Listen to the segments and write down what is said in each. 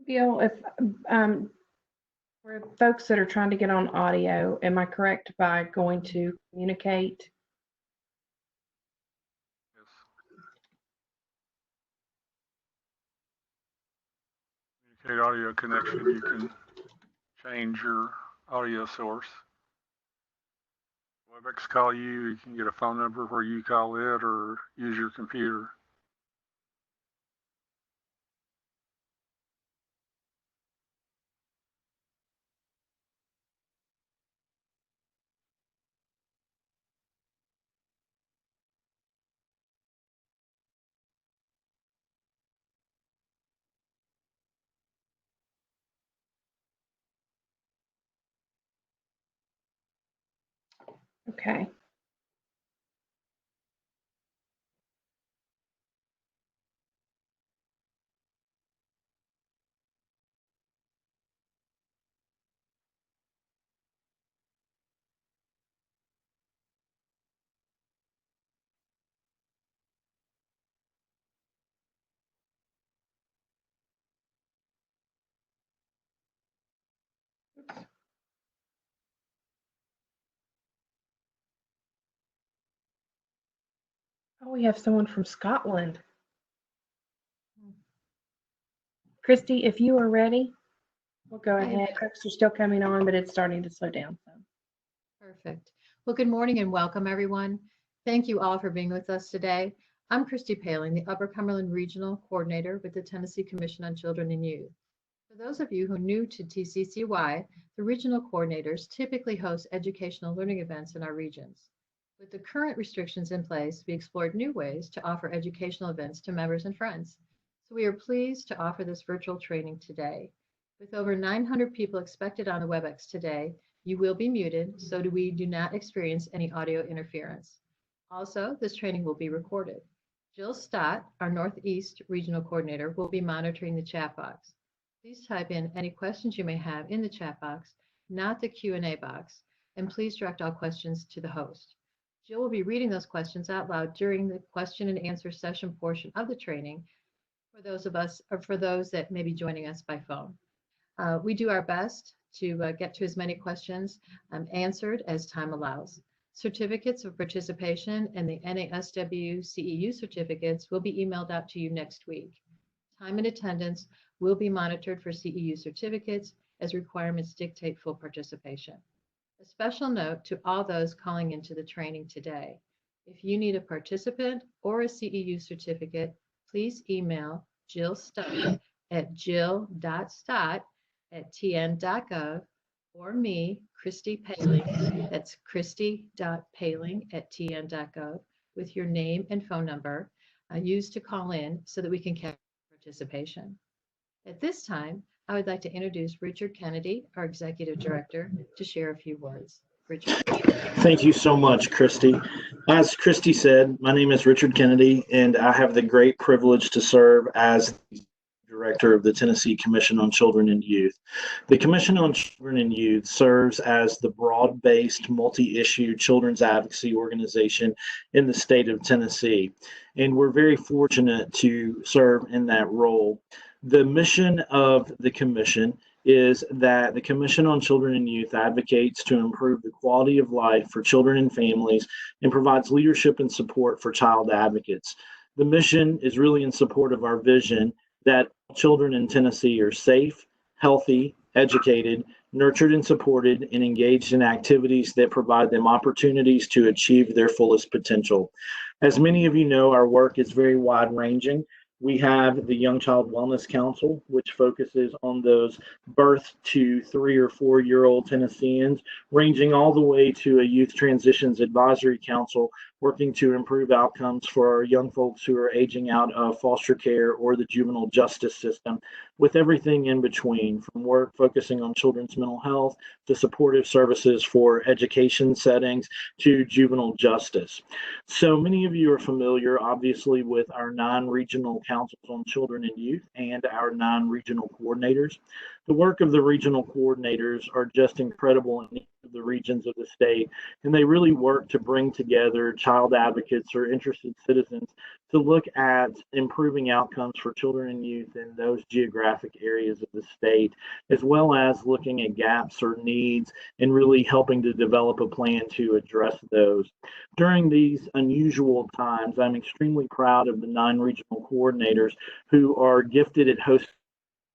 Gil, if for folks that are trying to get on audio, am I correct by going to communicate? Yes. Communicate audio connection, you can change your audio source. WebEx call you, you can get a phone number where you call it or use your computer. Okay. Oh, we have someone from Scotland. Christy, if you are ready, we'll go ahead. Folks are still coming on, but it's starting to slow down. So. Perfect. Well, good morning and welcome, everyone. Thank you all for being with us today. I'm Christy Paling, the Upper Cumberland Regional Coordinator with the Tennessee Commission on Children and Youth. For those of you who are new to TCCY, the regional coordinators typically host educational learning events in our regions. With the current restrictions in place, we explored new ways to offer educational events to members and friends. So we are pleased to offer this virtual training today. With over 900 people expected on the WebEx today, you will be muted so we do not experience any audio interference. Also, this training will be recorded. Jill Stott, our Northeast Regional Coordinator, will be monitoring the chat box. Please type in any questions you may have in the chat box, not the Q&A box, and please direct all questions to the host. Jill will be reading those questions out loud during the question and answer session portion of the training for those that may be joining us by phone. We do our best to get to as many questions answered as time allows. Certificates of participation and the NASW CEU certificates will be emailed out to you next week. Time and attendance will be monitored for CEU certificates as requirements dictate full participation. A special note to all those calling into the training today. If you need a participant or a CEU certificate, please email Jill Stott at jill.stott@tn.gov or me, Christy Paling, that's christy.paling@tn.gov with your name and phone number used to call in so that we can capture participation. At this time, I would like to introduce Richard Kennedy, our Executive Director, to share a few words. Richard. Thank you so much, Christy. As Christy said, my name is Richard Kennedy, and I have the great privilege to serve as Director of the Tennessee Commission on Children and Youth. The Commission on Children and Youth serves as the broad-based, multi-issue children's advocacy organization in the state of Tennessee, and we're very fortunate to serve in that role. The mission of the Commission is that the Commission on Children and Youth advocates to improve the quality of life for children and families and provides leadership and support for child advocates. The mission is really in support of our vision that children in Tennessee are safe, healthy, educated, nurtured and supported, and engaged in activities that provide them opportunities to achieve their fullest potential. As many of you know, our work is very wide-ranging. We have the Young Child Wellness Council, which focuses on those birth to 3 or 4-year-old Tennesseans, ranging all the way to a Youth Transitions Advisory Council, working to improve outcomes for our young folks who are aging out of foster care or the juvenile justice system, with everything in between, from work focusing on children's mental health to supportive services for education settings to juvenile justice. So many of you are familiar, obviously, with our 9 regional councils on children and youth and our 9 regional coordinators. The work of the regional coordinators are just incredible in each of the regions of the state, and they really work to bring together child advocates or interested citizens to look at improving outcomes for children and youth in those geographic areas of the state, as well as looking at gaps or needs and really helping to develop a plan to address those. During these unusual times, I'm extremely proud of the 9 regional coordinators who are gifted at hosting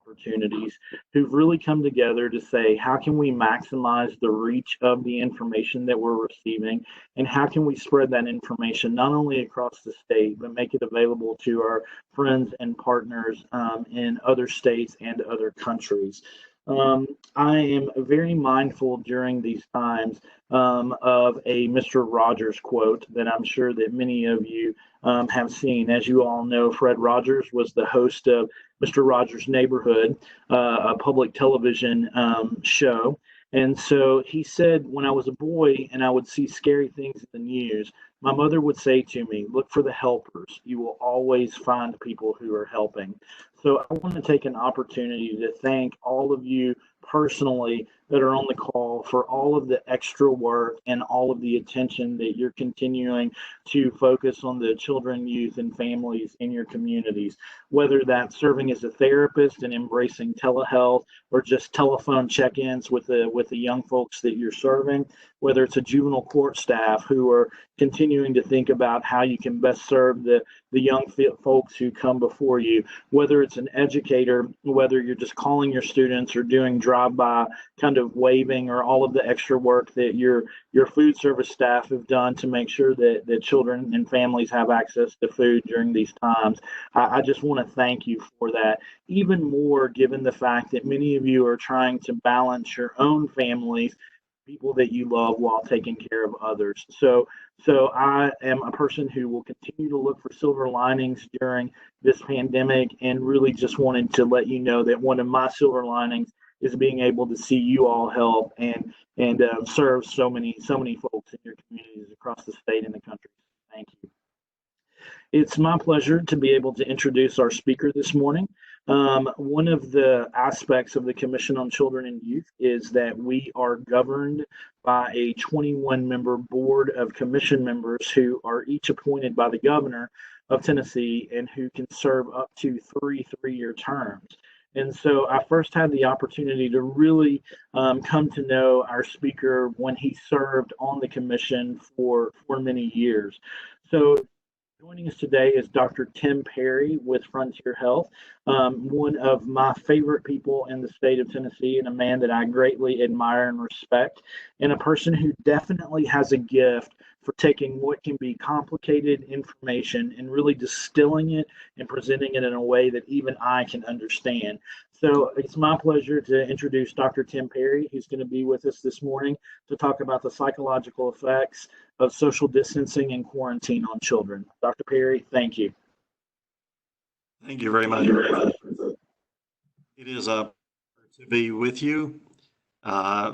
opportunities, who've really come together to say, how can we maximize the reach of the information that we're receiving, and how can we spread that information not only across the state, but make it available to our friends and partners in other states and other countries. I am very mindful during these times of a Mr. Rogers quote that I'm sure that many of you have seen. As you all know, Fred Rogers was the host of Mr. Rogers' Neighborhood, a public television show. And so he said, when I was a boy and I would see scary things in the news, my mother would say to me, look for the helpers. You will always find people who are helping. So I want to take an opportunity to thank all of you personally that are on the call for all of the extra work and all of the attention that you're continuing to focus on the children, youth, and families in your communities, whether that's serving as a therapist and embracing telehealth or just telephone check-ins with the young folks that you're serving, whether it's a juvenile court staff who are continuing to think about how you can best serve the young folks who come before you, whether it's an educator, whether you're just calling your students or doing drive-by kind of waving, or all of the extra work that your food service staff have done to make sure that children and families have access to food during these times. I just want to thank you for that, even more given the fact that many of you are trying to balance your own families, people that you love, while taking care of others. So I am a person who will continue to look for silver linings during this pandemic, and really just wanted to let you know that one of my silver linings is being able to see you all help and serve so many folks in your communities across the state and the country. Thank you. It's my pleasure to be able to introduce our speaker this morning. One of the aspects of the Commission on Children and Youth is that we are governed by a 21-member board of commission members who are each appointed by the governor of Tennessee and who can serve up to 3 3-year terms. And so I first had the opportunity to really come to know our speaker when he served on the commission for many years. So joining us today is Dr. Tim Perry with Frontier Health, one of my favorite people in the state of Tennessee, and a man that I greatly admire and respect, and a person who definitely has a gift for taking what can be complicated information and really distilling it and presenting it in a way that even I can understand. So it's my pleasure to introduce Dr. Tim Perry, who's going to be with us this morning to talk about the psychological effects of social distancing and quarantine on children. Dr. Perry, thank you. Thank you very much. It is a pleasure to be with you.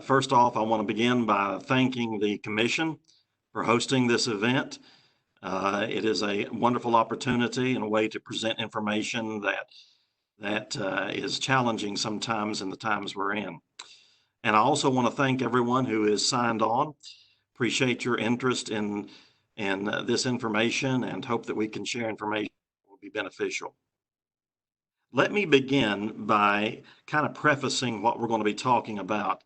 First off, I want to begin by thanking the Commission for hosting this event. It is a wonderful opportunity and a way to present information that is challenging sometimes in the times we're in. And I also want to thank everyone who is signed on. Appreciate your interest in this information and hope that we can share information that will be beneficial. Let me begin by kind of prefacing what we're going to be talking about.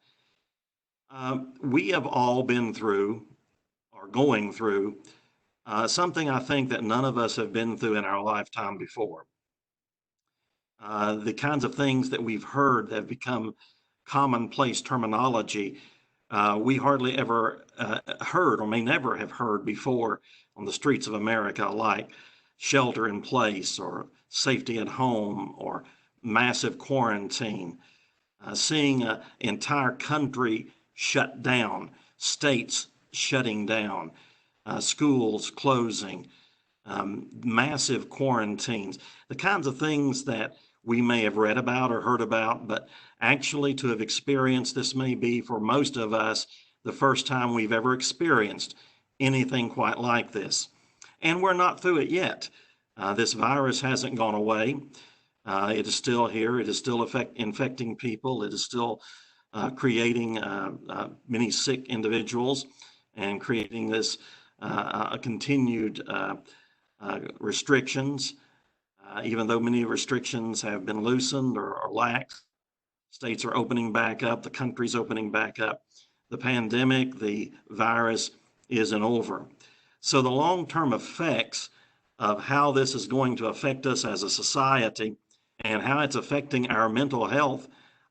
We have all been through or going through something I think that none of us have been through in our lifetime before. The kinds of things that we've heard that have become commonplace terminology we hardly ever heard or may never have heard before on the streets of America, like shelter in place or safety at home or massive quarantine, seeing an entire country shut down, states shutting down, schools closing, massive quarantines, the kinds of things that we may have read about or heard about, but actually to have experienced this may be for most of us the first time we've ever experienced anything quite like this. And we're not through it yet. This virus hasn't gone away. It is still here. It is still infecting people. It is still creating many sick individuals and creating this continued restrictions. Even though many restrictions have been loosened or laxed, states are opening back up, the country's opening back up. The pandemic, the virus isn't over. So the long-term effects of how this is going to affect us as a society and how it's affecting our mental health,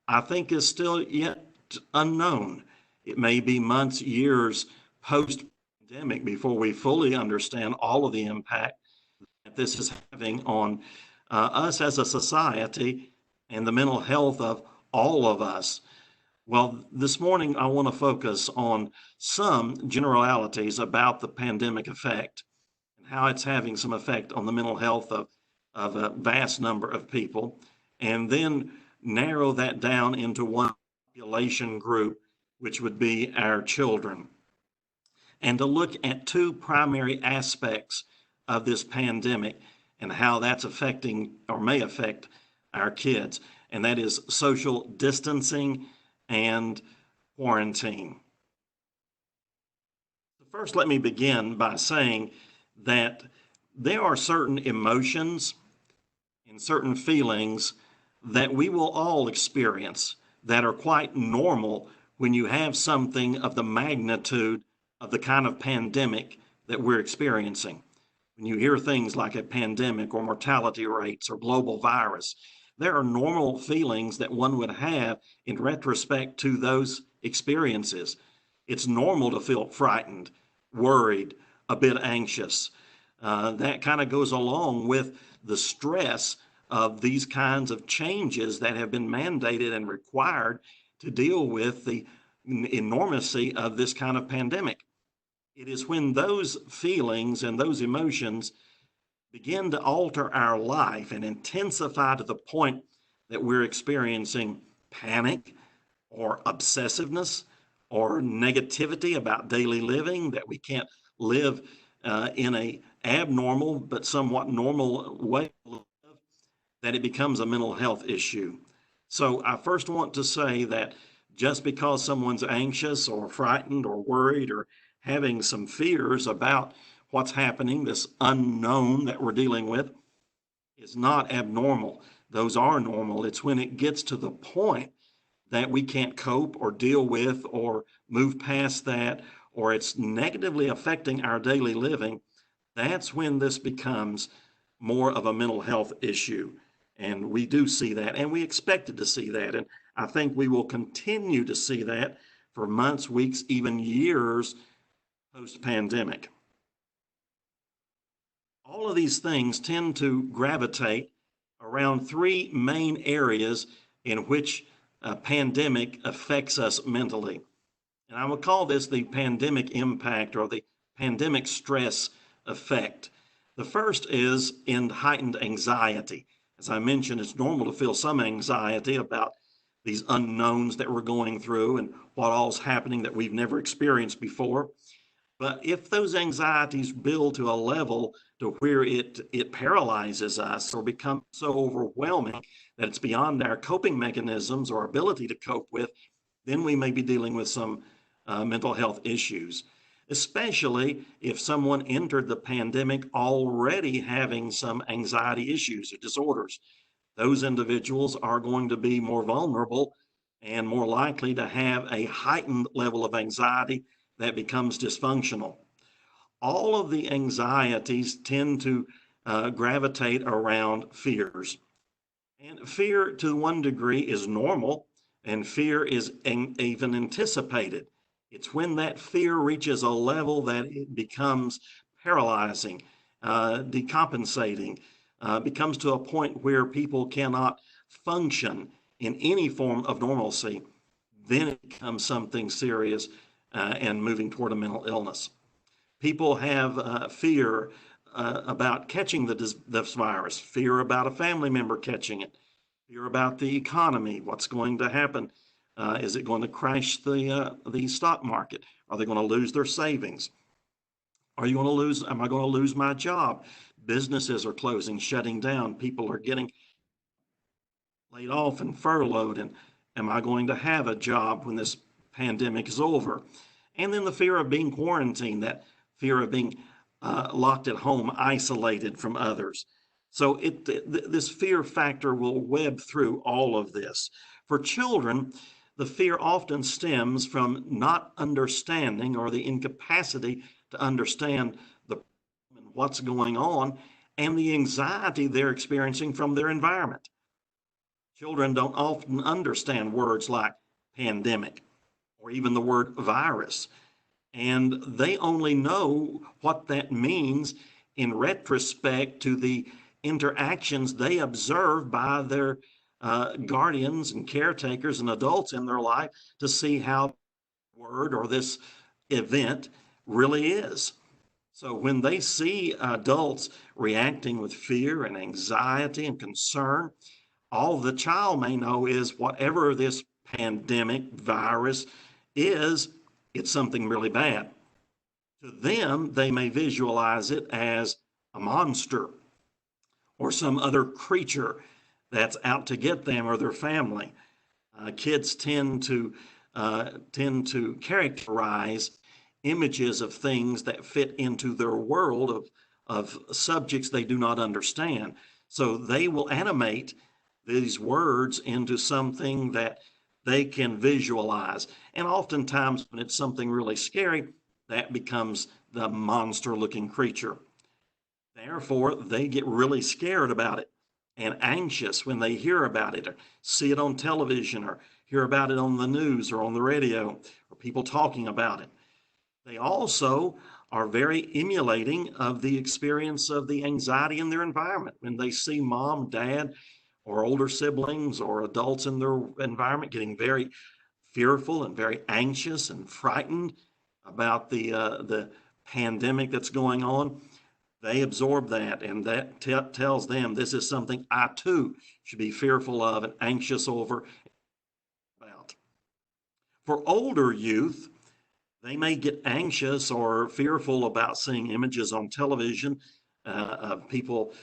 I think is still yet unknown. It may be months, years post-pandemic before we fully understand all of the impact that this is having on us as a society and the mental health of all of us. Well, this morning I want to focus on some generalities about the pandemic effect and how it's having some effect on the mental health of a vast number of people, and then narrow that down into one population group, which would be our children, and to look at two primary aspects of this pandemic and how that's affecting or may affect our kids, and that is social distancing and quarantine. First, let me begin by saying that there are certain emotions and certain feelings that we will all experience that are quite normal when you have something of the magnitude of the kind of pandemic that we're experiencing. When you hear things like a pandemic or mortality rates or global virus, there are normal feelings that one would have in retrospect to those experiences. It's normal to feel frightened, worried, a bit anxious. That kind of goes along with the stress of these kinds of changes that have been mandated and required to deal with the enormity of this kind of pandemic. It is when those feelings and those emotions begin to alter our life and intensify to the point that we're experiencing panic or obsessiveness or negativity about daily living, that we can't live in a abnormal but somewhat normal way, that it becomes a mental health issue. So I first want to say that just because someone's anxious or frightened or worried or having some fears about what's happening, this unknown that we're dealing with, is not abnormal. Those are normal. It's when it gets to the point that we can't cope or deal with or move past that, or it's negatively affecting our daily living, that's when this becomes more of a mental health issue. And we do see that, and we expected to see that. And I think we will continue to see that for months, weeks, even years post-pandemic. All of these things tend to gravitate around three main areas in which a pandemic affects us mentally. And I will call this the pandemic impact or the pandemic stress effect. The first is in heightened anxiety. As I mentioned, it's normal to feel some anxiety about these unknowns that we're going through and what all's happening that we've never experienced before. But if those anxieties build to a level to where it paralyzes us or becomes so overwhelming that it's beyond our coping mechanisms or ability to cope with, then we may be dealing with some mental health issues, especially if someone entered the pandemic already having some anxiety issues or disorders. Those individuals are going to be more vulnerable and more likely to have a heightened level of anxiety that becomes dysfunctional. All of the anxieties tend to gravitate around fears. And fear, to one degree, is normal, and fear is even anticipated. It's when that fear reaches a level that it becomes paralyzing, decompensating, becomes to a point where people cannot function in any form of normalcy. Then it becomes something serious and moving toward a mental illness. People have fear about catching this virus, fear about a family member catching it, fear about the economy, what's going to happen. Is it going to crash the stock market? Are they going to lose their savings? Am I going to lose my job? Businesses are closing, shutting down. People are getting laid off and furloughed, and am I going to have a job when this pandemic is over? And then the fear of being quarantined, that fear of being locked at home, isolated from others. So this fear factor will web through all of this. For children, the fear often stems from not understanding or the incapacity to understand what's going on and the anxiety they're experiencing from their environment. Children don't often understand words like pandemic or even the word virus, and they only know what that means in retrospect to the interactions they observe by their guardians and caretakers and adults in their life to see how word or this event really is. So when they see adults reacting with fear and anxiety and concern, all the child may know is whatever this pandemic virus is, it's something really bad. To them, they may visualize it as a monster or some other creature that's out to get them or their family. Kids tend to characterize images of things that fit into their world of subjects they do not understand. So they will animate these words into something that they can visualize. And oftentimes when it's something really scary, that becomes the monster-looking creature. Therefore, they get really scared about it and anxious when they hear about it or see it on television or hear about it on the news or on the radio or people talking about it. They also are very emulating of the experience of the anxiety in their environment. When they see mom, dad, or older siblings or adults in their environment getting very fearful and very anxious and frightened about the pandemic that's going on, they absorb that, and that tells them this is something I too should be fearful of and anxious over about. For older youth, they may get anxious or fearful about seeing images on television of people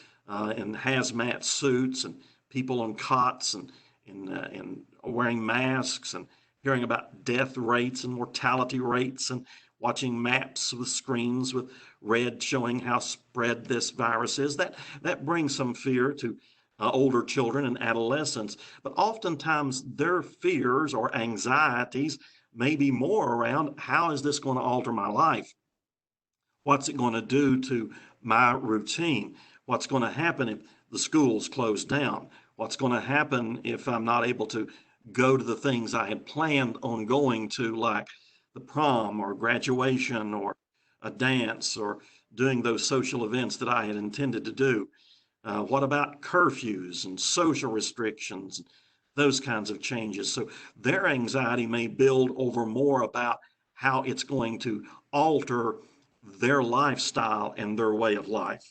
in hazmat suits and people on cots and wearing masks and hearing about death rates and mortality rates and watching maps with screens with red showing how spread this virus is. That brings some fear to older children and adolescents, but oftentimes their fears or anxieties may be more around how is this going to alter my life? What's it going to do to my routine? What's going to happen if the schools close down? What's going to happen if I'm not able to go to the things I had planned on going to, like the prom or graduation or a dance or doing those social events that I had intended to do? What about curfews and social restrictions, those kinds of changes? So their anxiety may build over more about how it's going to alter their lifestyle and their way of life.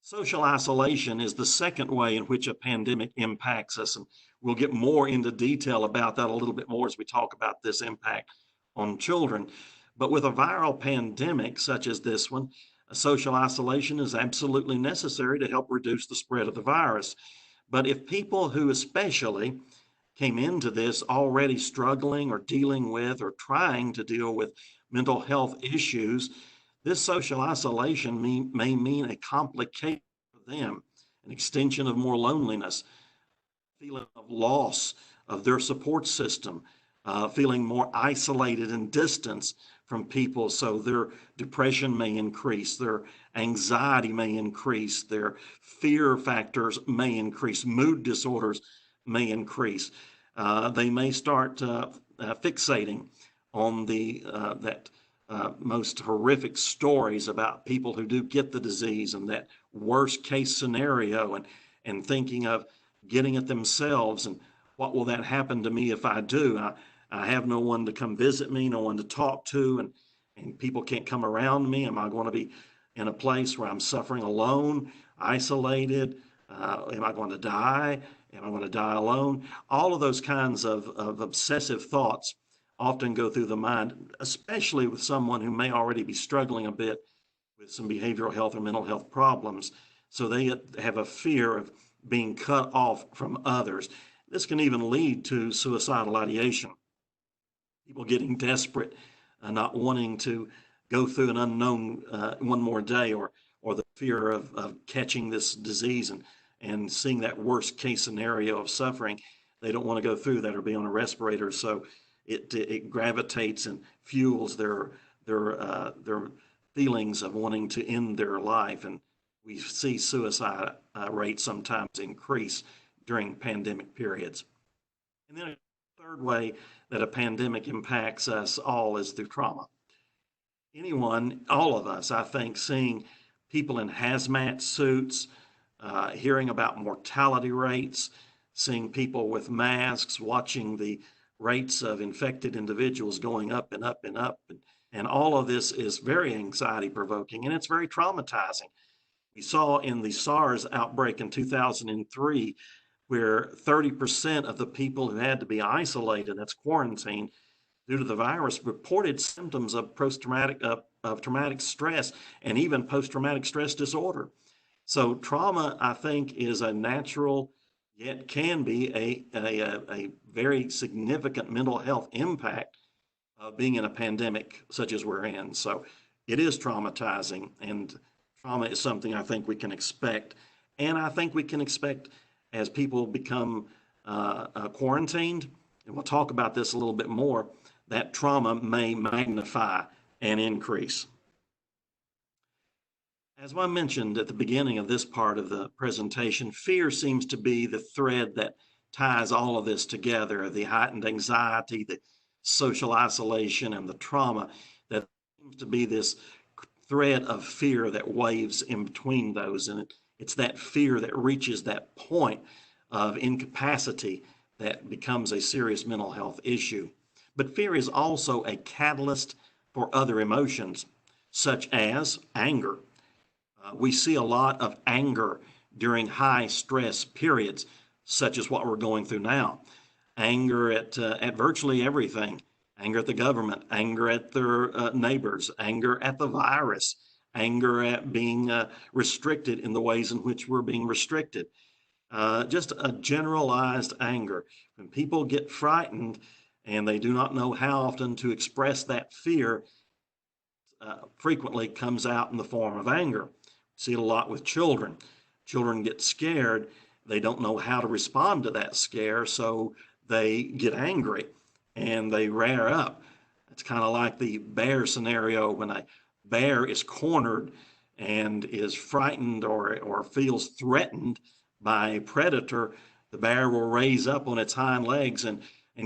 Social isolation is the second way in which a pandemic impacts us, and we'll get more into detail about that a little bit more as we talk about this impact on children. But with a viral pandemic such as this one, social isolation is absolutely necessary to help reduce the spread of the virus. But if people who especially came into this already struggling or dealing with or trying to deal with mental health issues, this social isolation may mean a complication for them, an extension of more loneliness, feeling of loss of their support system, feeling more isolated and distanced from people. So their depression may increase, their anxiety may increase, their fear factors may increase, mood disorders may increase. They may start fixating on that most horrific stories about people who do get the disease and that worst case scenario and thinking of getting it themselves and what will that happen to me if I do? I have no one to come visit me, no one to talk to, and people can't come around me. Am I going to be in a place where I'm suffering alone, isolated? Am I going to die? Am I going to die alone? All of those kinds of obsessive thoughts often go through the mind, especially with someone who may already be struggling a bit with some behavioral health or mental health problems. So they have a fear of being cut off from others. This can even lead to suicidal ideation. People getting desperate, not wanting to go through an unknown one more day, or the fear of catching this disease and seeing that worst case scenario of suffering. They don't want to go through that or be on a respirator. So it gravitates and fuels their feelings of wanting to end their life. And we see suicide rates sometimes increase during pandemic periods. And then a third way that a pandemic impacts us all is through trauma. Anyone, all of us, I think, seeing people in hazmat suits, hearing about mortality rates, seeing people with masks, watching the rates of infected individuals going up and up and up. And all of this is very anxiety provoking, and it's very traumatizing. We saw in the SARS outbreak in 2003, where 30% of the people who had to be isolated, that's quarantined, due to the virus, reported symptoms of traumatic stress and even post-traumatic stress disorder. So trauma, I think, is a natural, yet can be a very significant mental health impact of being in a pandemic such as we're in. So it is traumatizing, and trauma is something I think we can expect. And I think we can expect as people become quarantined, and we'll talk about this a little bit more, that trauma may magnify and increase. As I mentioned at the beginning of this part of the presentation, fear seems to be the thread that ties all of this together, the heightened anxiety, the social isolation, and the trauma. That seems to be this thread of fear that waves in between those. And it's that fear that reaches that point of incapacity that becomes a serious mental health issue. But fear is also a catalyst for other emotions, such as anger. We see a lot of anger during high stress periods, such as what we're going through now. Anger at virtually everything. Anger at the government, anger at their neighbors, anger at the virus, anger at being restricted in the ways in which we're being restricted. Just a generalized anger. When people get frightened and they do not know how often to express that fear, frequently comes out in the form of anger. See it a lot with children. Children get scared. They don't know how to respond to that scare, so they get angry and they rear up. It's kind of like the bear scenario. When a bear is cornered and is frightened or feels threatened by a predator, the bear will raise up on its hind legs and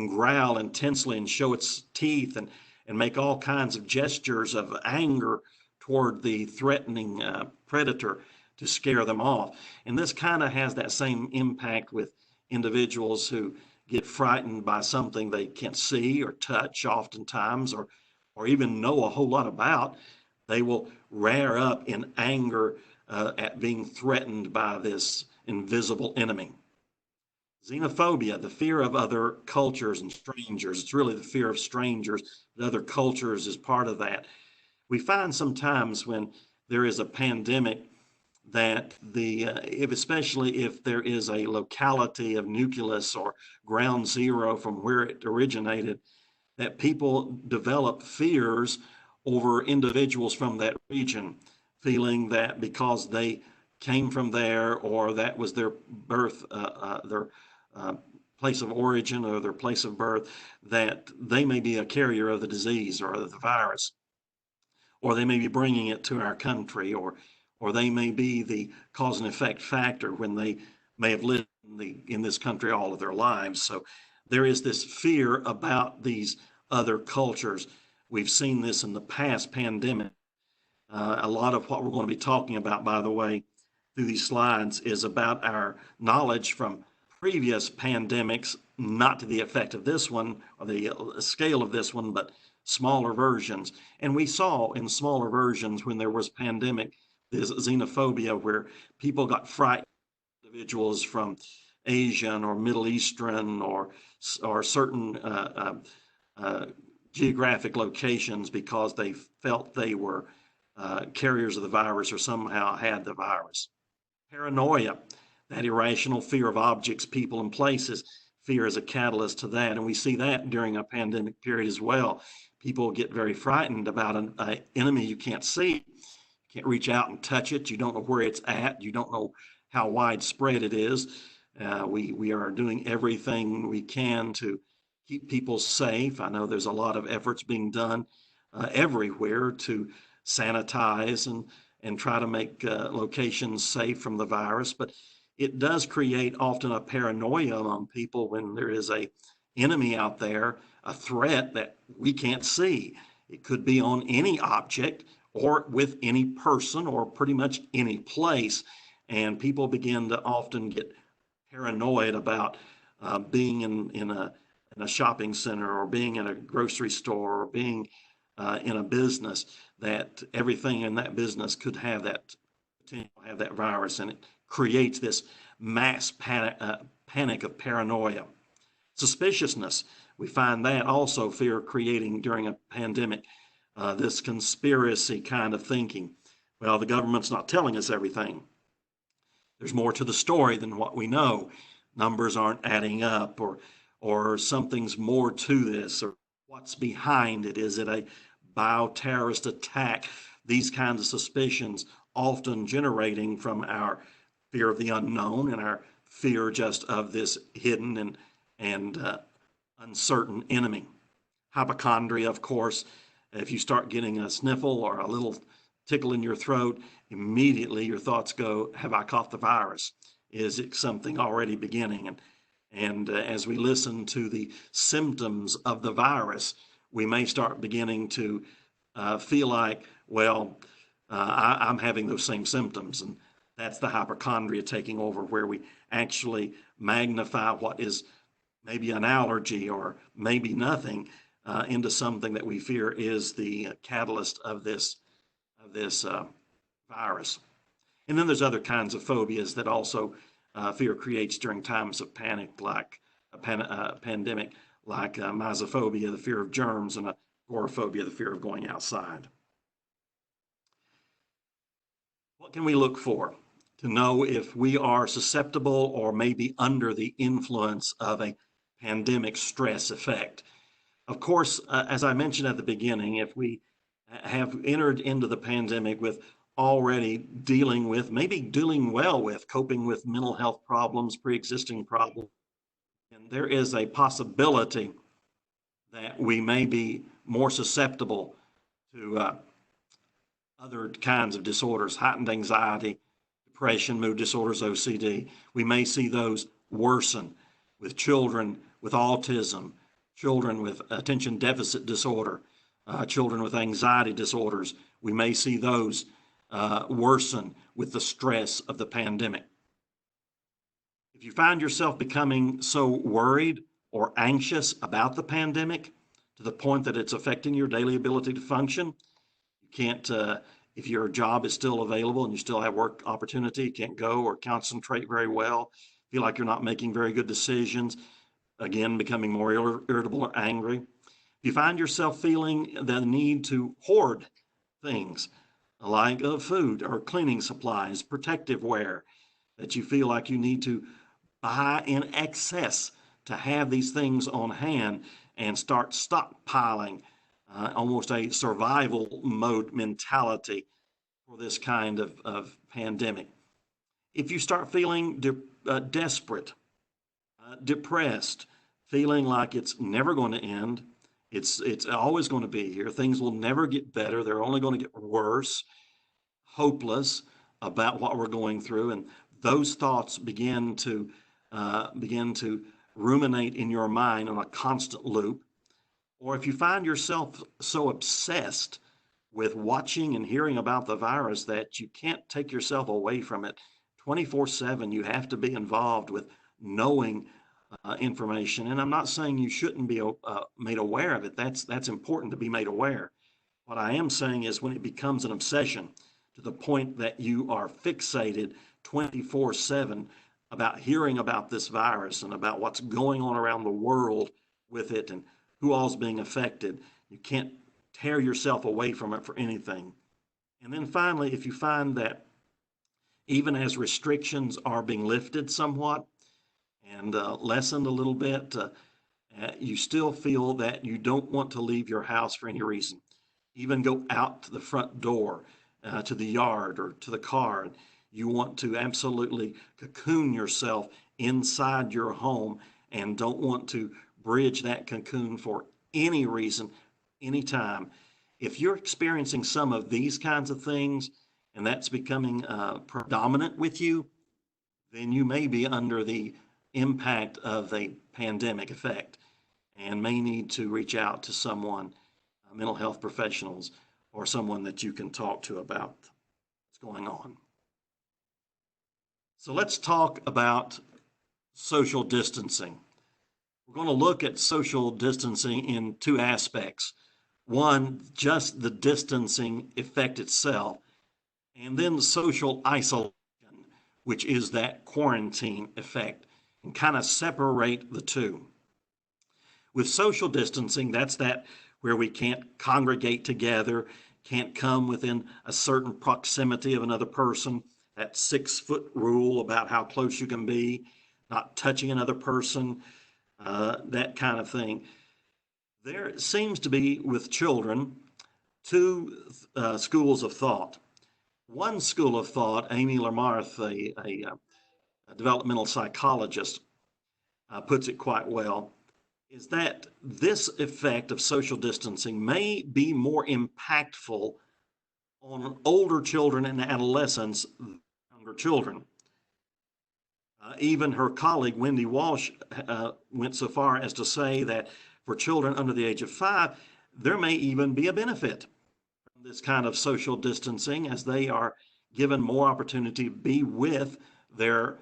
growl intensely and show its teeth and make all kinds of gestures of anger toward the threatening predator to scare them off. And this kind of has that same impact with individuals who get frightened by something they can't see or touch oftentimes, or even know a whole lot about. They will rear up in anger at being threatened by this invisible enemy. Xenophobia, the fear of other cultures and strangers. It's really the fear of strangers, but other cultures is part of that. We find sometimes when there is a pandemic that especially if there is a locality of nucleus or ground zero from where it originated, that people develop fears over individuals from that region, feeling that because they came from there or that was their birth, their place of origin or their place of birth, that they may be a carrier of the disease or of the virus, or they may be bringing it to our country, or they may be the cause and effect factor when they may have lived in this country all of their lives. So there is this fear about these other cultures. We've seen this in the past pandemic. A lot of what we're going to be talking about, by the way, through these slides is about our knowledge from previous pandemics, not to the effect of this one or the scale of this one, but smaller versions. And we saw in smaller versions when there was pandemic, this xenophobia where people got frightened, individuals from Asian or Middle Eastern or certain geographic locations because they felt they were carriers of the virus or somehow had the virus. Paranoia. that irrational fear of objects, people, and places. Fear is a catalyst to that. And we see that during a pandemic period as well. People get very frightened about an enemy you can't see. You can't reach out and touch it. You don't know where it's at. You don't know how widespread it is. We are doing everything we can to keep people safe. I know there's a lot of efforts being done everywhere to sanitize and try to make locations safe from the virus. But it does create often a paranoia among people when there is a enemy out there, a threat that we can't see. It could be on any object or with any person or pretty much any place. And people begin to often get paranoid about being in a shopping center or being in a grocery store or being in a business, that everything in that business could have that virus, and it creates this mass panic of paranoia. Suspiciousness, we find that also fear creating during a pandemic, this conspiracy kind of thinking. Well, the government's not telling us everything. There's more to the story than what we know. Numbers aren't adding up, or something's more to this, or what's behind it. Is it a bioterrorist attack? These kinds of suspicions often generating from our fear of the unknown and our fear just of this hidden and uncertain enemy. Hypochondria, of course, if you start getting a sniffle or a little tickle in your throat, immediately your thoughts go, have I caught the virus? Is it something already beginning? And as we listen to the symptoms of the virus, we may start beginning to feel like, well, I'm having those same symptoms. And that's the hypochondria taking over, where we actually magnify what is maybe an allergy or maybe nothing into something that we fear is the catalyst of this virus. And then there's other kinds of phobias that also fear creates during times of panic, like a pandemic, like mysophobia, the fear of germs, and agoraphobia, the fear of going outside. What can we look for to know if we are susceptible or maybe under the influence of a pandemic stress effect? Of course, as I mentioned at the beginning, if we have entered into the pandemic with already maybe dealing well with, coping with mental health problems, pre-existing problems, and there is a possibility that we may be more susceptible to other kinds of disorders, heightened anxiety, depression, mood disorders, OCD. We may see those worsen with children with autism, children with attention deficit disorder, children with anxiety disorders. We may see those worsen with the stress of the pandemic. If you find yourself becoming so worried or anxious about the pandemic to the point that it's affecting your daily ability to function, you can't, if your job is still available and you still have work opportunity, you can't go or concentrate very well, feel like you're not making very good decisions, again, becoming more irritable or angry. If you find yourself feeling the need to hoard things like food or cleaning supplies, protective wear, that you feel like you need to buy in excess to have these things on hand and start stockpiling, almost a survival mode mentality for this kind of pandemic. If you start feeling desperate, depressed, feeling like it's never going to end, it's always going to be here, things will never get better, they're only going to get worse, hopeless about what we're going through, and those thoughts begin to ruminate in your mind on a constant loop. Or if you find yourself so obsessed with watching and hearing about the virus that you can't take yourself away from it 24/7, you have to be involved with knowing information. And I'm not saying you shouldn't be made aware of it. That's important to be made aware. What I am saying is when it becomes an obsession to the point that you are fixated 24/7 about hearing about this virus and about what's going on around the world with it and who all's being affected, you can't tear yourself away from it for anything. And then finally, if you find that even as restrictions are being lifted somewhat and lessened a little bit, you still feel that you don't want to leave your house for any reason. Even go out to the front door, to the yard or to the car. You want to absolutely cocoon yourself inside your home and don't want to bridge that cocoon for any reason, anytime. If you're experiencing some of these kinds of things and that's becoming predominant with you, then you may be under the impact of a pandemic effect and may need to reach out to someone, mental health professionals, or someone that you can talk to about what's going on. So let's talk about social distancing. We're going to look at social distancing in two aspects. One, just the distancing effect itself, and then the social isolation, which is that quarantine effect, and kind of separate the two. With social distancing, that's that where we can't congregate together, can't come within a certain proximity of another person, that 6-foot rule about how close you can be, not touching another person, that kind of thing. There seems to be, with children, two schools of thought. One school of thought, Amy Lamarth, a developmental psychologist, puts it quite well, is that this effect of social distancing may be more impactful on older children and adolescents than younger children. Even her colleague, Wendy Walsh, went so far as to say that for children under the age of 5, there may even be a benefit from this kind of social distancing as they are given more opportunity to be with their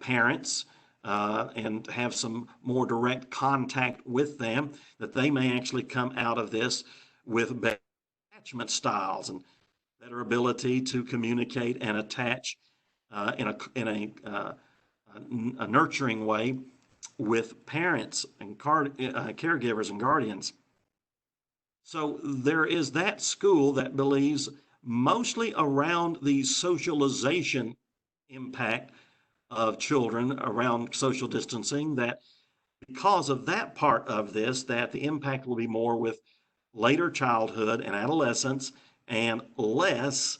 parents and have some more direct contact with them, that they may actually come out of this with better attachment styles and better ability to communicate and attach in a nurturing way with parents and caregivers and guardians. So there is that school that believes mostly around the socialization impact of children around social distancing, that because of that part of this, that the impact will be more with later childhood and adolescence and less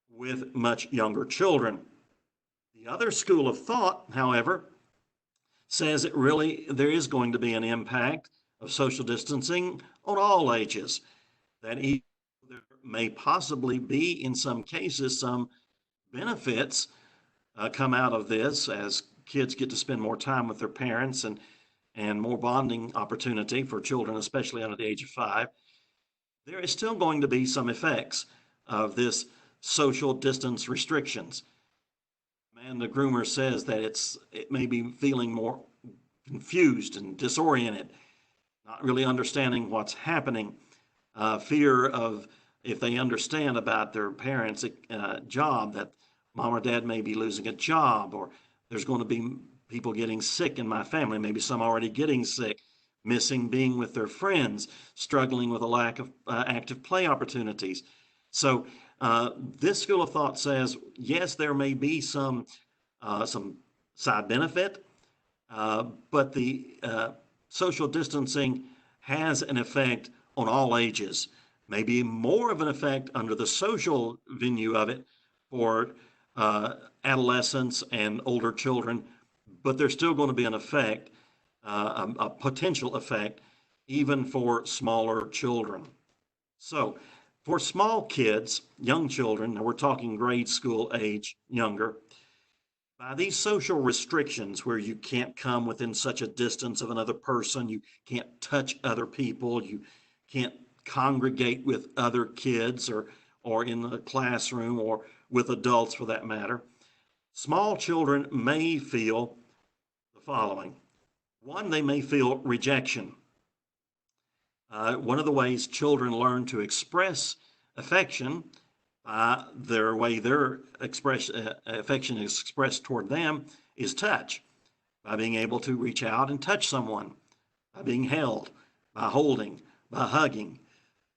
with much younger children. The other school of thought, however, says that really there is going to be an impact of social distancing on all ages, that there may possibly be, in some cases, some benefits come out of this as kids get to spend more time with their parents and more bonding opportunity for children, especially under the age of 5. There is still going to be some effects of this social distance restrictions. Amanda Groomer says that it may be feeling more confused and disoriented, not really understanding what's happening, fear of, if they understand about their parents' job, that mom or dad may be losing a job, or there's going to be people getting sick in my family, maybe some already getting sick, missing being with their friends, struggling with a lack of active play opportunities. So this school of thought says, yes, there may be some side benefit, but the social distancing has an effect on all ages, maybe more of an effect under the social venue of it for adolescents and older children, but there's still going to be an effect, a potential effect, even for smaller children. So for small kids, young children, now we're talking grade school age, younger, by these social restrictions where you can't come within such a distance of another person, you can't touch other people, you can't congregate with other kids or in the classroom or with adults for that matter, small children may feel the following. One, they may feel rejection. One of the ways children learn to express affection, their way their affection is expressed toward them, is touch, by being able to reach out and touch someone, by being held, by holding, by hugging.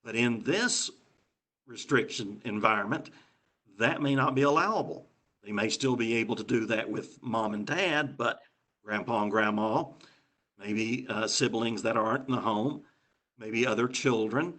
But in this restriction environment, that may not be allowable. They may still be able to do that with mom and dad, but grandpa and grandma, maybe siblings that aren't in the home, maybe other children,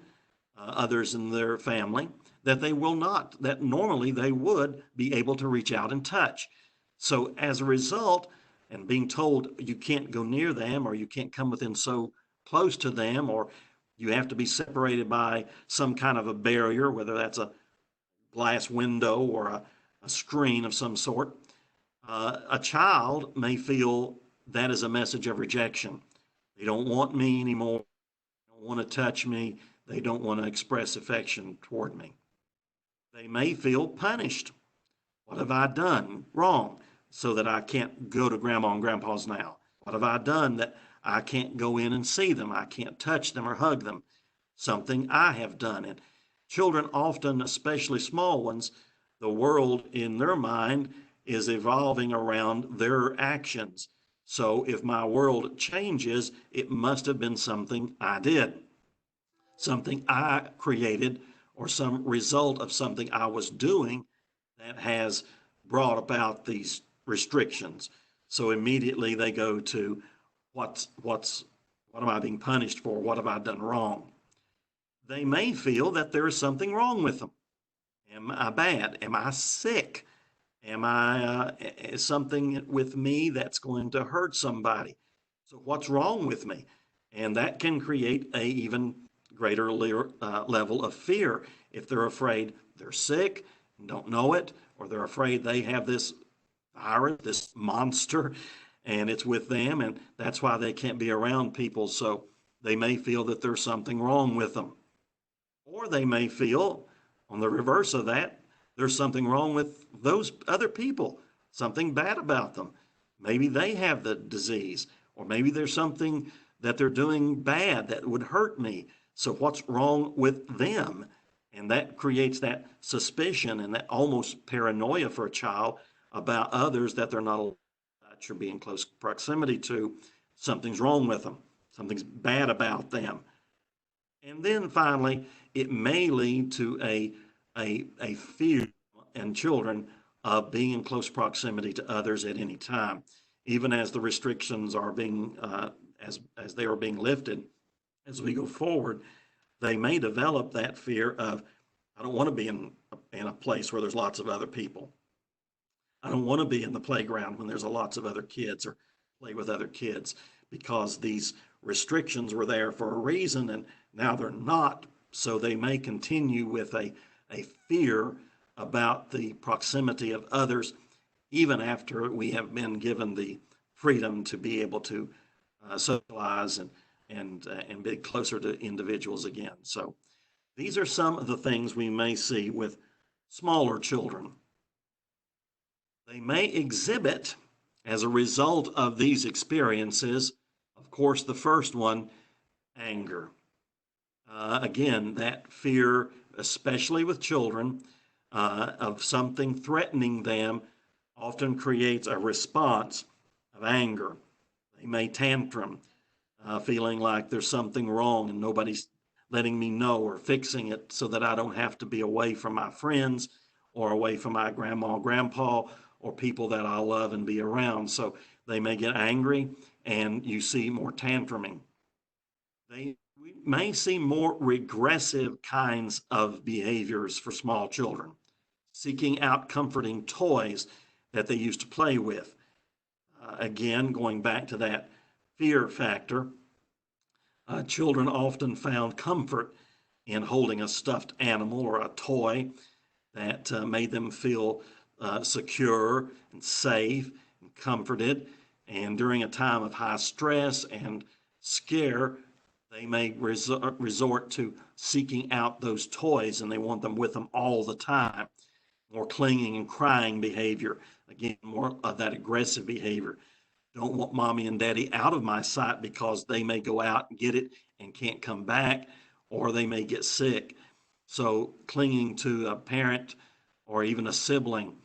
others in their family, that they will not, that normally they would be able to reach out and touch. So as a result, and being told you can't go near them or you can't come within so close to them, or you have to be separated by some kind of a barrier, whether that's a glass window or a screen of some sort, a child may feel that is a message of rejection. They don't want me anymore. They don't want to touch me. They don't want to express affection toward me. They may feel punished. What have I done wrong so that I can't go to grandma and grandpa's now? What have I done that I can't go in and see them? I can't touch them or hug them. Something I have done. And children often, especially small ones, the world in their mind is evolving around their actions. So if my world changes, it must have been something I did, something I created, or some result of something I was doing that has brought about these restrictions. So immediately they go to what am I being punished for? What have I done wrong? They may feel that there is something wrong with them. Am I bad? Am I sick? Am I something with me that's going to hurt somebody? So what's wrong with me? And that can create a even greater level of fear if they're afraid they're sick and don't know it, or they're afraid they have this virus, this monster, and it's with them, and that's why they can't be around people. So they may feel that there's something wrong with them. Or they may feel, on the reverse of that, there's something wrong with those other people, something bad about them. Maybe they have the disease, or maybe there's something that they're doing bad that would hurt me. So what's wrong with them? And that creates that suspicion and that almost paranoia for a child about others that they're not allowed to touch or be in close proximity to. Something's wrong with them. Something's bad about them. And then finally, it may lead to a fear in children of being in close proximity to others at any time, even as the restrictions are being, as they are being lifted. As we go forward, they may develop that fear of, I don't want to be in a place where there's lots of other people. I don't want to be in the playground when there's lots of other kids or play with other kids, because these restrictions were there for a reason and now they're not. So they may continue with a fear about the proximity of others, even after we have been given the freedom to be able to socialize and be closer to individuals again. So these are some of the things we may see with smaller children. They may exhibit, as a result of these experiences, of course, the first one, anger. Again, that fear, especially with children, of something threatening them, often creates a response of anger. They may tantrum, feeling like there's something wrong and nobody's letting me know or fixing it so that I don't have to be away from my friends or away from my grandma, grandpa, or people that I love and be around. So they may get angry and you see more tantruming. We may see more regressive kinds of behaviors for small children, seeking out comforting toys that they used to play with. Again, going back to that fear factor, children often found comfort in holding a stuffed animal or a toy that made them feel secure and safe and comforted. And during a time of high stress and scare, they may resort to seeking out those toys and they want them with them all the time. More clinging and crying behavior. Again, more of that aggressive behavior. Don't want mommy and daddy out of my sight because they may go out and get it and can't come back, or they may get sick. So clinging to a parent or even a sibling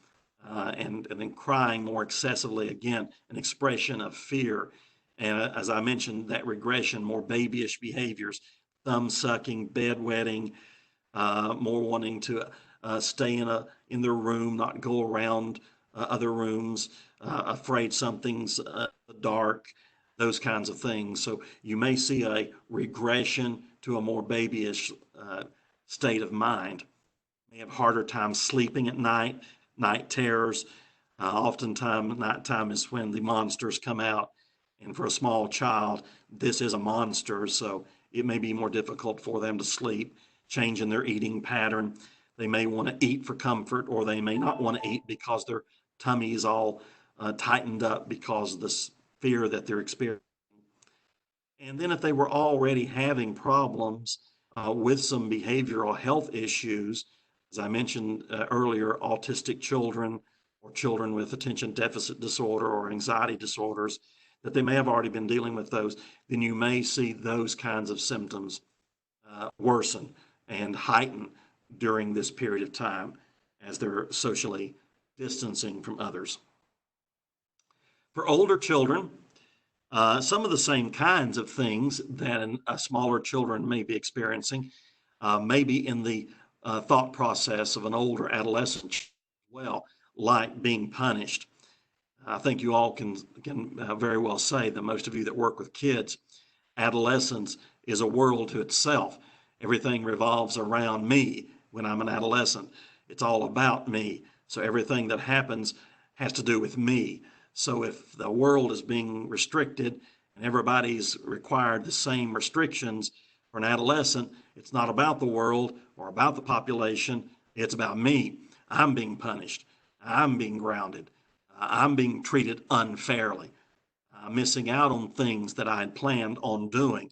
and then crying more excessively, again, an expression of fear. And as I mentioned, that regression, more babyish behaviors, thumb sucking, bedwetting, more wanting to stay in their room, not go around other rooms, afraid something's dark, those kinds of things. So you may see a regression to a more babyish state of mind. They have harder time sleeping at night, night terrors. Oftentimes, nighttime is when the monsters come out. And for a small child, this is a monster, so it may be more difficult for them to sleep, change in their eating pattern. They may want to eat for comfort, or they may not want to eat because their tummy is all tightened up because of this fear that they're experiencing. And then if they were already having problems with some behavioral health issues, as I mentioned earlier, autistic children or children with attention deficit disorder or anxiety disorders, that they may have already been dealing with those, then you may see those kinds of symptoms worsen and heighten during this period of time as they're socially distancing from others. For older children, some of the same kinds of things that smaller children may be experiencing may be in the thought process of an older adolescent as well, like being punished. I think you all can very well say that most of you that work with kids, adolescence is a world to itself. Everything revolves around me when I'm an adolescent. It's all about me. So everything that happens has to do with me. So if the world is being restricted and everybody's required the same restrictions for an adolescent, it's not about the world or about the population. It's about me. I'm being punished. I'm being grounded. I'm being treated unfairly. I'm missing out on things that I had planned on doing.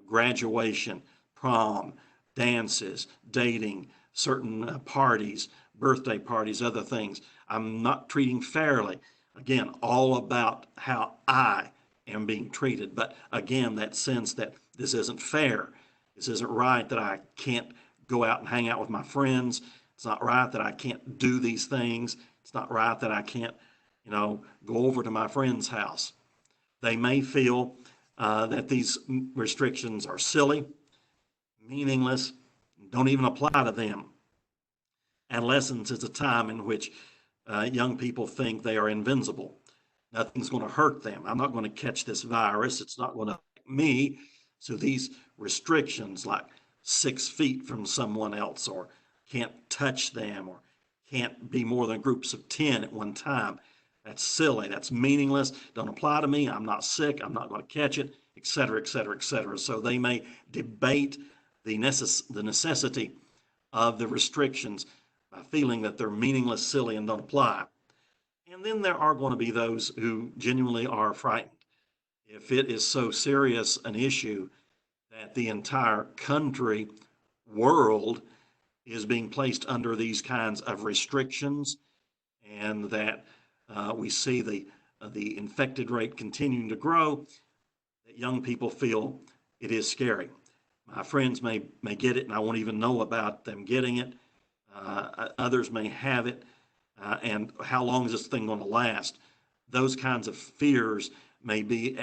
Graduation, prom, dances, dating, certain parties, birthday parties, other things. I'm not treating fairly. Again, all about how I am being treated. But again, that sense that this isn't fair. This isn't right, that I can't go out and hang out with my friends. It's not right that I can't do these things. It's not right that I can't, go over to my friend's house. They may feel that these restrictions are silly, meaningless, don't even apply to them. Adolescence is a time in which young people think they are invincible. Nothing's going to hurt them. I'm not going to catch this virus. It's not going to affect me. So these restrictions, like 6 feet from someone else, or can't touch them, or can't be more than groups of 10 at one time, that's silly. That's meaningless. Don't apply to me. I'm not sick. I'm not going to catch it, et cetera, et cetera, et cetera. So they may debate the necessity of the restrictions by feeling that they're meaningless, silly, and don't apply. And then there are going to be those who genuinely are frightened. If it is so serious an issue that the entire country, world, is being placed under these kinds of restrictions, and that we see the infected rate continuing to grow, that young people feel it is scary. My friends may get it and I won't even know about them getting it. Others may have it. And how long is this thing going to last? Those kinds of fears may be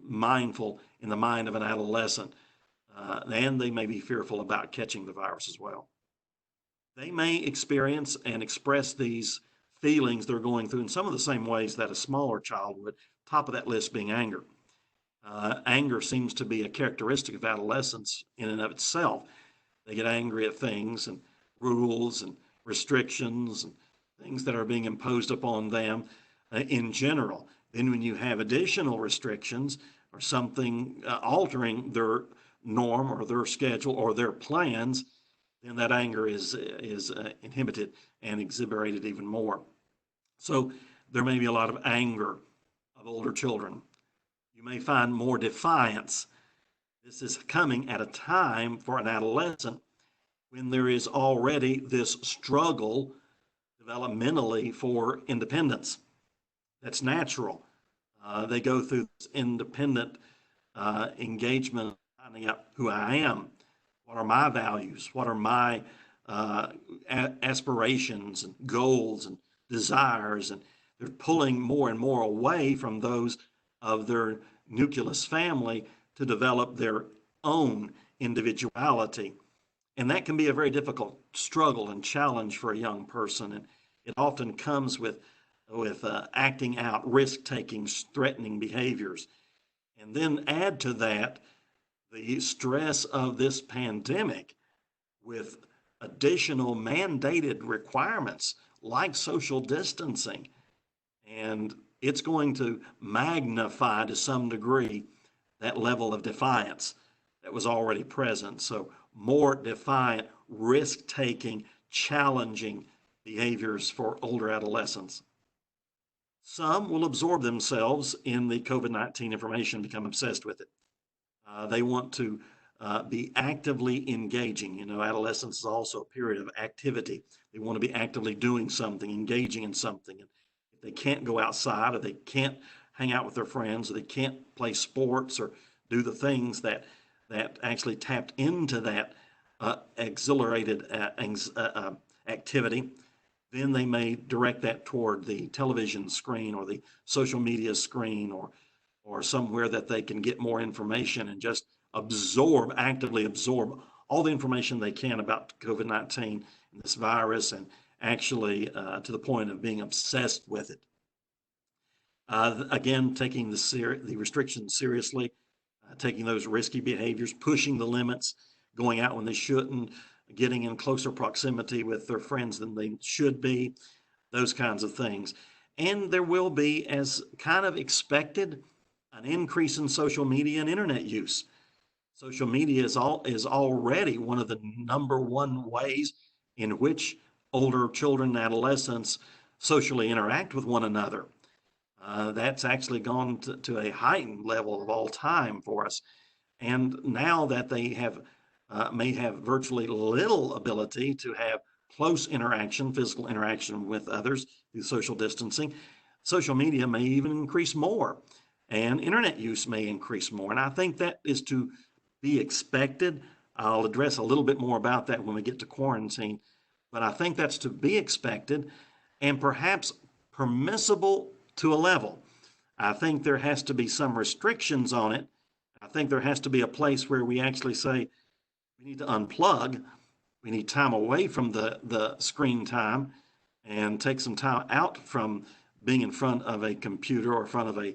mindful in the mind of an adolescent. And they may be fearful about catching the virus as well. They may experience and express these feelings they're going through in some of the same ways that a smaller child would, top of that list being anger. Anger seems to be a characteristic of adolescence in and of itself. They get angry at things and rules and restrictions and things that are being imposed upon them in general. Then when you have additional restrictions or something altering their norm or their schedule or their plans, then that anger is inhibited and exhiberated even more. So there may be a lot of anger of older children. You may find more defiance. This is coming at a time for an adolescent when there is already this struggle developmentally for independence. That's natural. They go through this independent engagement, finding out who I am. What are my values? What are my aspirations and goals and desires? And they're pulling more and more away from those of their nucleus family to develop their own individuality. And that can be a very difficult struggle and challenge for a young person. And it often comes with with acting out, risk-taking, threatening behaviors. And then add to that the stress of this pandemic with additional mandated requirements like social distancing. And it's going to magnify to some degree that level of defiance that was already present. So more defiant, risk-taking, challenging behaviors for older adolescents. Some will absorb themselves in the COVID-19 information, become obsessed with it. They want to be actively engaging. You know, adolescence is also a period of activity. They want to be actively doing something, engaging in something. And if they can't go outside, or they can't hang out with their friends, or they can't play sports or do the things that actually tapped into that exhilarated activity, then they may direct that toward the television screen or the social media screen, or somewhere that they can get more information and just actively absorb all the information they can about COVID-19 and this virus, and actually to the point of being obsessed with it. Again, taking the restrictions seriously, taking those risky behaviors, pushing the limits, going out when they shouldn't, getting in closer proximity with their friends than they should be, those kinds of things. And there will be, as kind of expected, an increase in social media and internet use. Social media is already one of the number one ways in which older children and adolescents socially interact with one another. That's actually gone to a heightened level of all time for us. And now that they may have virtually little ability to have close interaction, physical interaction with others through social distancing, social media may even increase more, and internet use may increase more. And I think that is to be expected. I'll address a little bit more about that when we get to quarantine, but I think that's to be expected and perhaps permissible to a level. I think there has to be some restrictions on it. I think there has to be a place where we actually say we need to unplug. We need time away from the screen time and take some time out from being in front of a computer or in front of a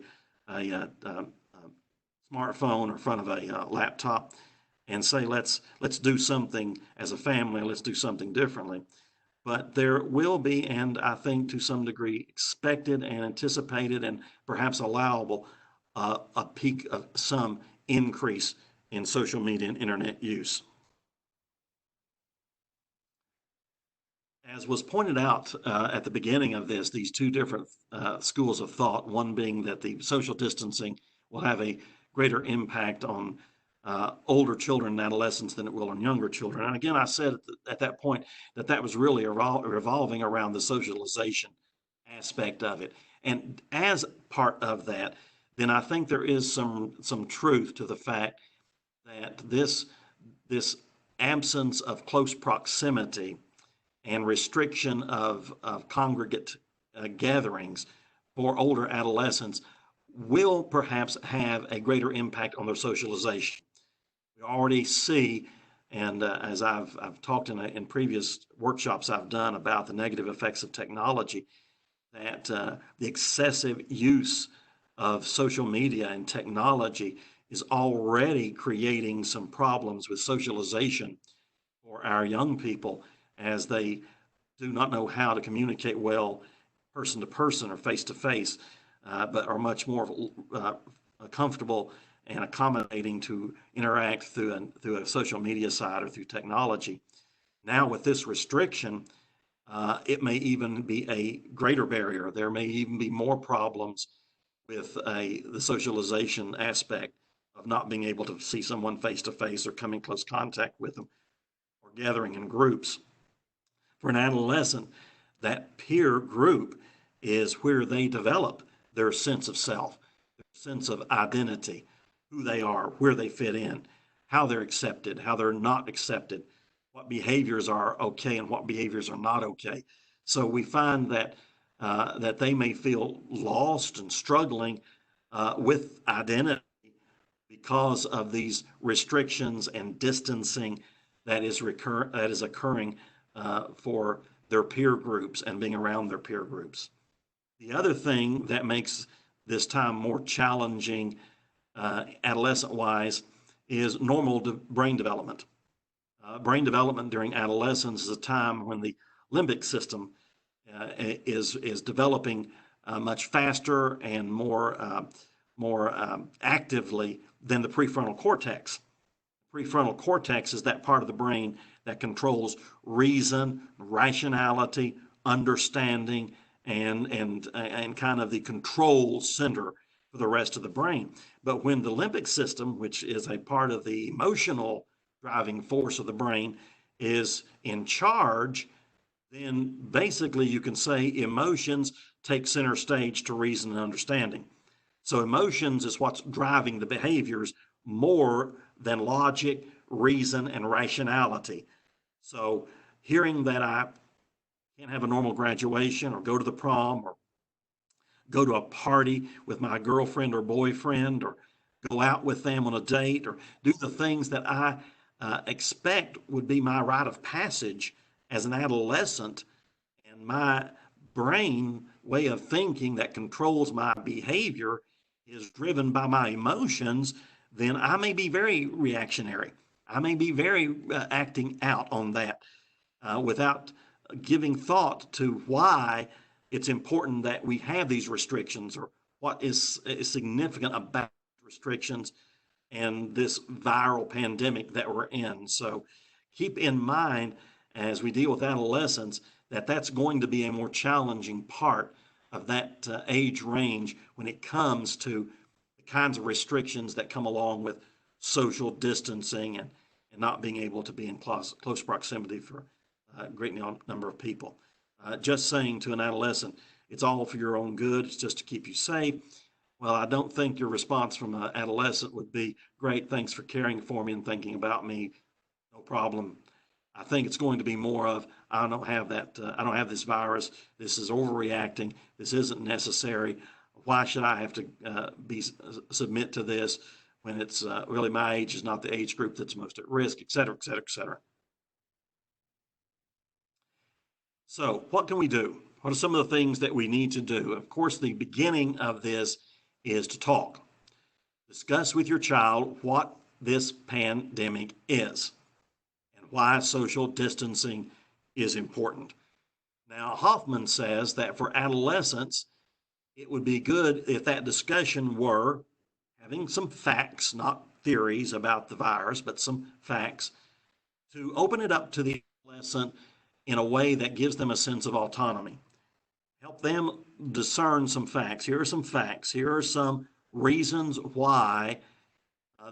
smartphone or in front of a laptop, and say, let's do something as a family, let's do something differently. But there will be, and I think to some degree expected and anticipated and perhaps allowable, a peak of some increase in social media and internet use. As was pointed out at the beginning of this, these two different schools of thought, one being that the social distancing will have a greater impact on older children and adolescents than it will on younger children. And again, I said at that point that was really revolving around the socialization aspect of it. And as part of that, then I think there is some truth to the fact that this absence of close proximity and restriction of congregate gatherings for older adolescents will perhaps have a greater impact on their socialization. We already see, and as I've talked in previous workshops I've done about the negative effects of technology, that the excessive use of social media and technology is already creating some problems with socialization for our young people, as they do not know how to communicate well person to person or face to face, but are much more comfortable and accommodating to interact through a social media site or through technology. Now with this restriction, it may even be a greater barrier. There may even be more problems with the socialization aspect of not being able to see someone face to face or come in close contact with them or gathering in groups. For an adolescent, that peer group is where they develop their sense of self, their sense of identity, who they are, where they fit in, how they're accepted, how they're not accepted, what behaviors are okay and what behaviors are not okay. So we find that that they may feel lost and struggling with identity because of these restrictions and distancing that is occurring for their peer groups and being around their peer groups. The other thing that makes this time more challenging adolescent-wise is normal brain development. Brain development during adolescence is a time when the limbic system is developing much faster and more actively than the prefrontal cortex. Prefrontal cortex is that part of the brain that controls reason, rationality, understanding, and kind of the control center for the rest of the brain. But when the limbic system, which is a part of the emotional driving force of the brain, is in charge, then basically you can say emotions take center stage to reason and understanding. So emotions is what's driving the behaviors more than logic, reason, and rationality. So hearing that I can't have a normal graduation or go to the prom or go to a party with my girlfriend or boyfriend or go out with them on a date or do the things that I expect would be my rite of passage as an adolescent, and my brain way of thinking that controls my behavior is driven by my emotions, then I may be very reactionary. I may be very acting out on that without giving thought to why it's important that we have these restrictions or what is significant about restrictions and this viral pandemic that we're in. So keep in mind as we deal with adolescents that that's going to be a more challenging part of that age range when it comes to the kinds of restrictions that come along with social distancing and not being able to be in close proximity for a great number of people. Just saying to an adolescent, it's all for your own good, it's just to keep you safe. Well, I don't think your response from an adolescent would be, great, thanks for caring for me and thinking about me, no problem. I think it's going to be more of, I don't have this virus, this is overreacting, this isn't necessary, why should I have to submit to this when it's really my age is not the age group that's most at risk, et cetera, et cetera, et cetera. So what can we do? What are some of the things that we need to do? Of course, the beginning of this is to talk. Discuss with your child what this pandemic is and why social distancing is important. Now, Hoffman says that for adolescents, it would be good if that discussion were having some facts, not theories about the virus, but some facts, to open it up to the adolescent in a way that gives them a sense of autonomy. Help them discern some facts. Here are some facts. Here are some reasons why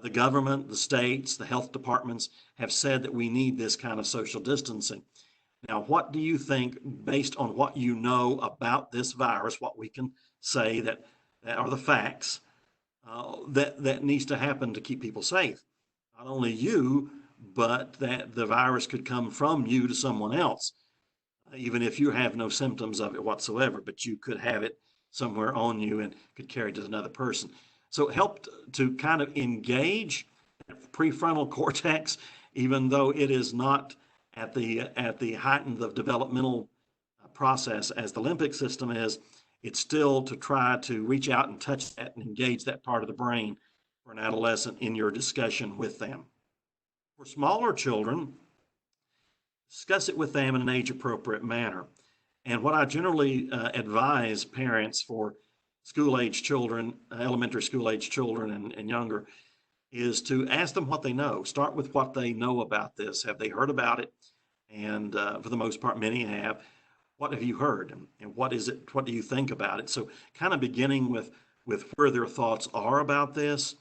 the government, the states, the health departments have said that we need this kind of social distancing. Now, what do you think, based on what you know about this virus, what we can say that are the facts that needs to happen to keep people safe? Not only you, but that the virus could come from you to someone else, even if you have no symptoms of it whatsoever, but you could have it somewhere on you and could carry it to another person. So it helped to kind of engage prefrontal cortex, even though it is not at the heightened of developmental process as the limbic system is. It's still to try to reach out and touch that and engage that part of the brain for an adolescent in your discussion with them. For smaller children, discuss it with them in an age-appropriate manner. And what I generally advise parents for school-age children, elementary school-age children and younger, is to ask them what they know. Start with what they know about this. Have they heard about it? And for the most part, many have. What have you heard? And what is it? What do you think about it? So kind of beginning with where their thoughts are about this,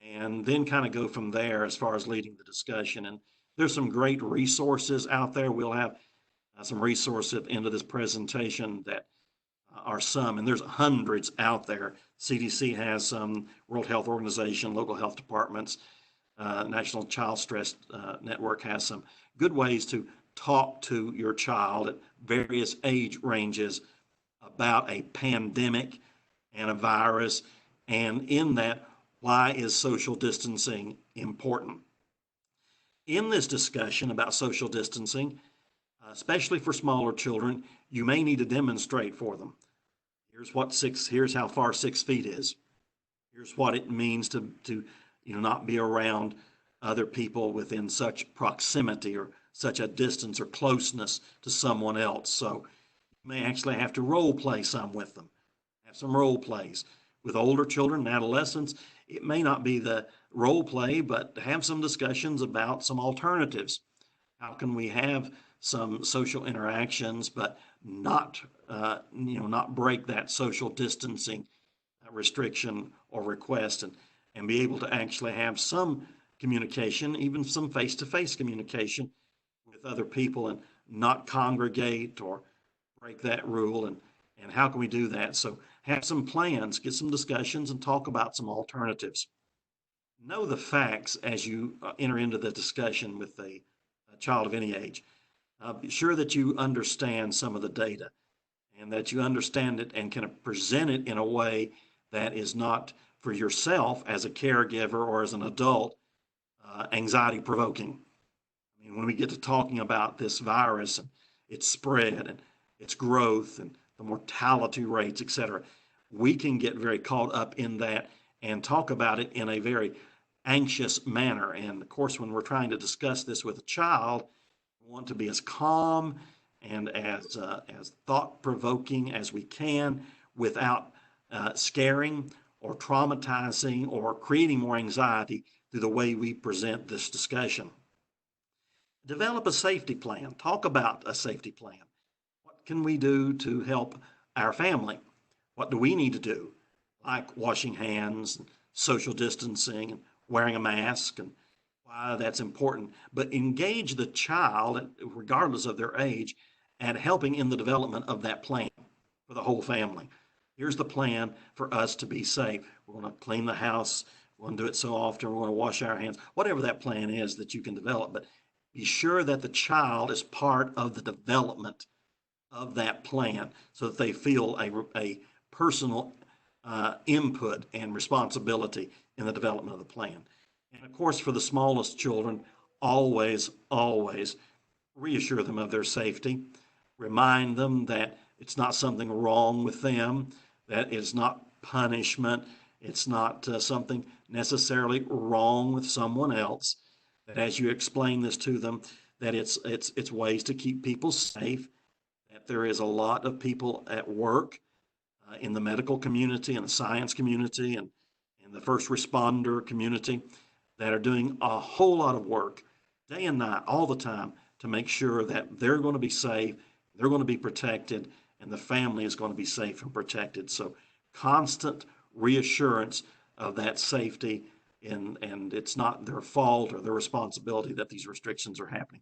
and then kind of go from there as far as leading the discussion. And there's some great resources out there. We'll have some resources at the end of this presentation that are some, and there's hundreds out there. CDC has some, World Health Organization, local health departments, National Child Stress Network has some good ways to talk to your child at various age ranges about a pandemic and a virus, and in that, why is social distancing important? In this discussion about social distancing, especially for smaller children, you may need to demonstrate for them. here's how far 6 feet is. Here's what it means to not be around other people within such proximity or such a distance or closeness to someone else. So you may actually have to role play some with them, have some role plays. With older children and adolescents, it may not be the role play, but have some discussions about some alternatives. How can we have some social interactions, but not break that social distancing restriction or request, and be able to actually have some communication, even some face-to-face communication with other people, and not congregate or break that rule. And how can we do that? So have some plans, get some discussions, and talk about some alternatives. Know the facts as you enter into the discussion with a child of any age. Be sure that you understand some of the data and that you understand it and can present it in a way that is not for yourself as a caregiver or as an adult anxiety provoking. I mean, when we get to talking about this virus and its spread and its growth and the mortality rates, et cetera, we can get very caught up in that and talk about it in a very anxious manner. And of course, when we're trying to discuss this with a child, we want to be as calm and as thought-provoking as we can without scaring or traumatizing or creating more anxiety through the way we present this discussion. Develop a safety plan. Talk about a safety plan. What can we do to help our family? What do we need to do? Like washing hands, and social distancing, and wearing a mask, and why that's important. But engage the child, regardless of their age, at helping in the development of that plan for the whole family. Here's the plan for us to be safe. We're going to clean the house. We're going to do it so often. We're going to wash our hands. Whatever that plan is that you can develop. But be sure that the child is part of the development of that plan so that they feel a personal input and responsibility in the development of the plan. And of course, for the smallest children, always, always reassure them of their safety. Remind them that it's not something wrong with them, that it's not punishment, it's not something necessarily wrong with someone else, that as you explain this to them, that it's ways to keep people safe, that there is a lot of people at work in the medical community and the science community and in the first responder community that are doing a whole lot of work day and night, all the time, to make sure that they're going to be safe, they're going to be protected, and the family is going to be safe and protected. So constant reassurance of that safety, and it's not their fault or their responsibility that these restrictions are happening.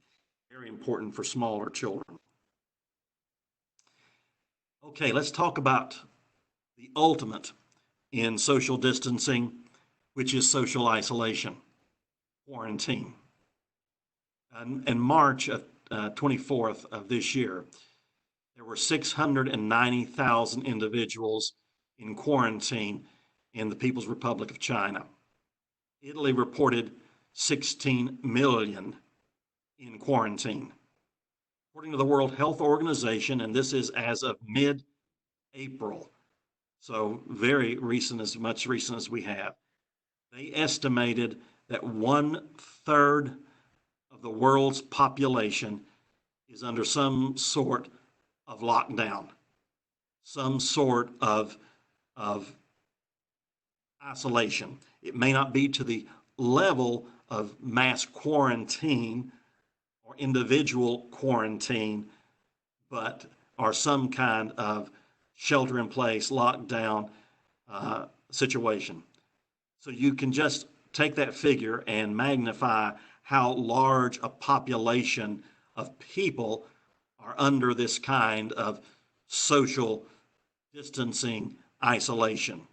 Very important for smaller children. Okay, let's talk about the ultimate in social distancing, which is social isolation, quarantine. In March of 24th of this year, there were 690,000 individuals in quarantine in the People's Republic of China. Italy reported 16 million in quarantine. According to the World Health Organization, and this is as of mid-April, so very recent, as much recent as we have, they estimated that 1/3 of the world's population is under some sort of lockdown, some sort of isolation. It may not be to the level of mass quarantine or individual quarantine, but are some kind of shelter in place, lockdown situation. So you can just take that figure and magnify how large a population of people are under this kind of social distancing isolation.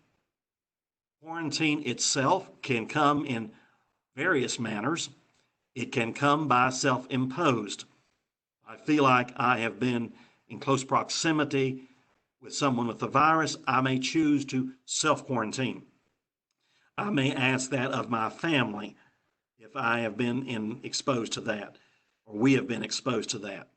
Quarantine itself can come in various manners. It can come by self-imposed. I feel like I have been in close proximity with someone with the virus. I may choose to self-quarantine. I may ask that of my family if I have been exposed to that, or we have been exposed to that.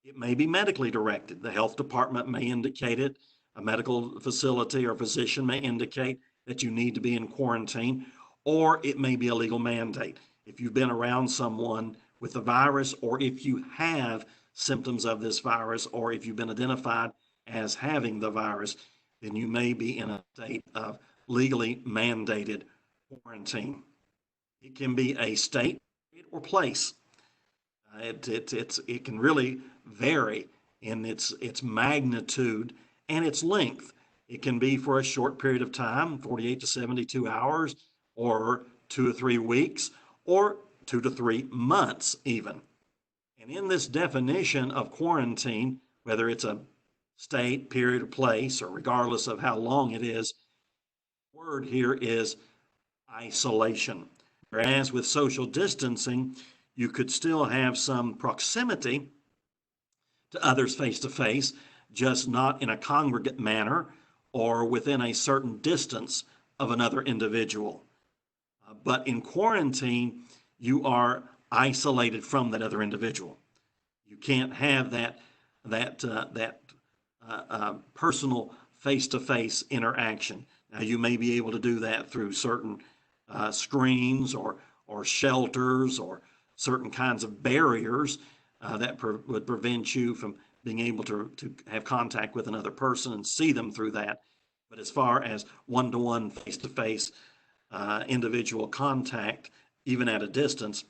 It may be medically directed. The health department may indicate it, a medical facility or physician may indicate that you need to be in quarantine, or it may be a legal mandate. If you've been around someone with the virus, or if you have symptoms of this virus, or if you've been identified as having the virus, then you may be in a state of legally mandated quarantine. It can be a state or place. It can really vary in its magnitude and its length. It can be for a short period of time, 48 to 72 hours, or 2 to 3 weeks, or 2 to 3 months even. And in this definition of quarantine, whether it's a state, period, or place, or regardless of how long it is, the word here is isolation. Whereas with social distancing, you could still have some proximity to others face to face, just not in a congregate manner or within a certain distance of another individual. But in quarantine, you are isolated from that other individual. You can't have that personal face-to-face interaction. Now, you may be able to do that through certain screens or shelters or certain kinds of barriers that would prevent you from being able to have contact with another person and see them through that. But as far as one-to-one, face-to-face individual contact, even at a distance,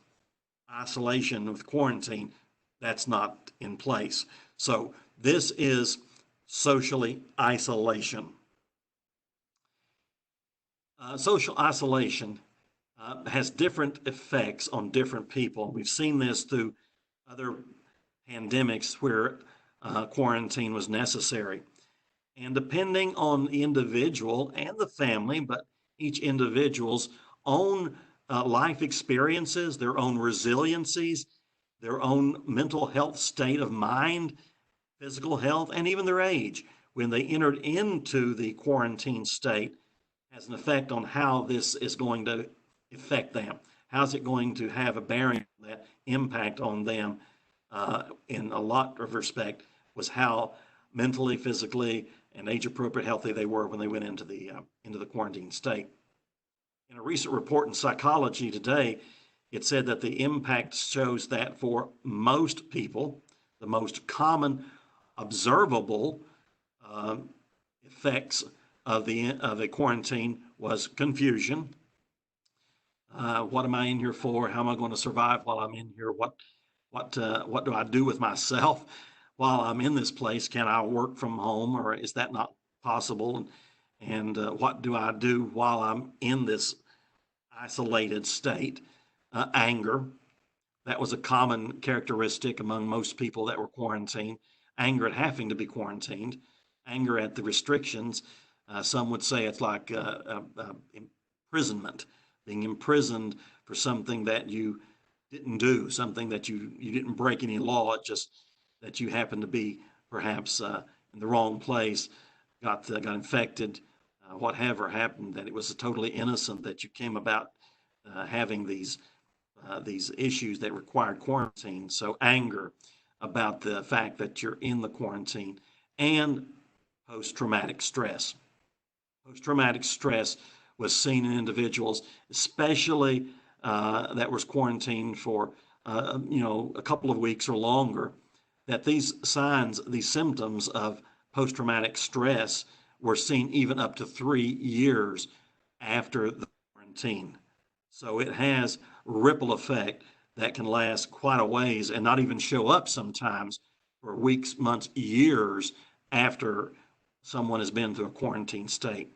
isolation with quarantine, that's not in place. So this is socially isolation. Social isolation has different effects on different people. We've seen this through other pandemics where quarantine was necessary. And depending on the individual and the family, but each individual's own life experiences, their own resiliencies, their own mental health state of mind, physical health, and even their age, when they entered into the quarantine state, has an effect on how this is going to affect them. How's it going to have a bearing, that impact on them in a lot of respect was how mentally, physically, and age-appropriate healthy they were when they went into the quarantine state. In a recent report in Psychology Today, it said that the impact shows that for most people, the most common observable effects of a quarantine was confusion. What am I in here for? How am I going to survive while I'm in here? What do I do with myself while I'm in this place? Can I work from home, or is that not possible? And what do I do while I'm in this isolated state? Anger. That was a common characteristic among most people that were quarantined. Anger at having to be quarantined. Anger at the restrictions. Some would say it's like imprisonment, being imprisoned for something that you didn't do, something that you didn't break any law, just that you happened to be perhaps in the wrong place, got infected, whatever happened, that it was totally innocent, that you came about having these issues that required quarantine. So anger about the fact that you're in the quarantine, and post-traumatic stress. Post-traumatic stress was seen in individuals, especially that was quarantined for a couple of weeks or longer, that these signs, these symptoms of post-traumatic stress were seen even up to 3 years after the quarantine. So it has ripple effect that can last quite a ways and not even show up sometimes for weeks, months, years after someone has been through a quarantine state.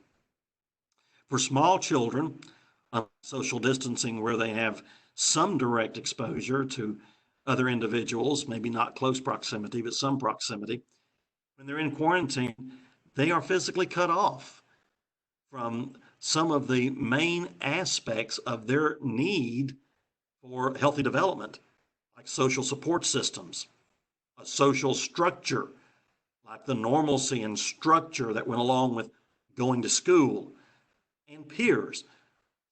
For small children, social distancing where they have some direct exposure to other individuals, maybe not close proximity, but some proximity, when they're in quarantine, they are physically cut off from some of the main aspects of their need for healthy development, like social support systems, a social structure, like the normalcy and structure that went along with going to school, and peers.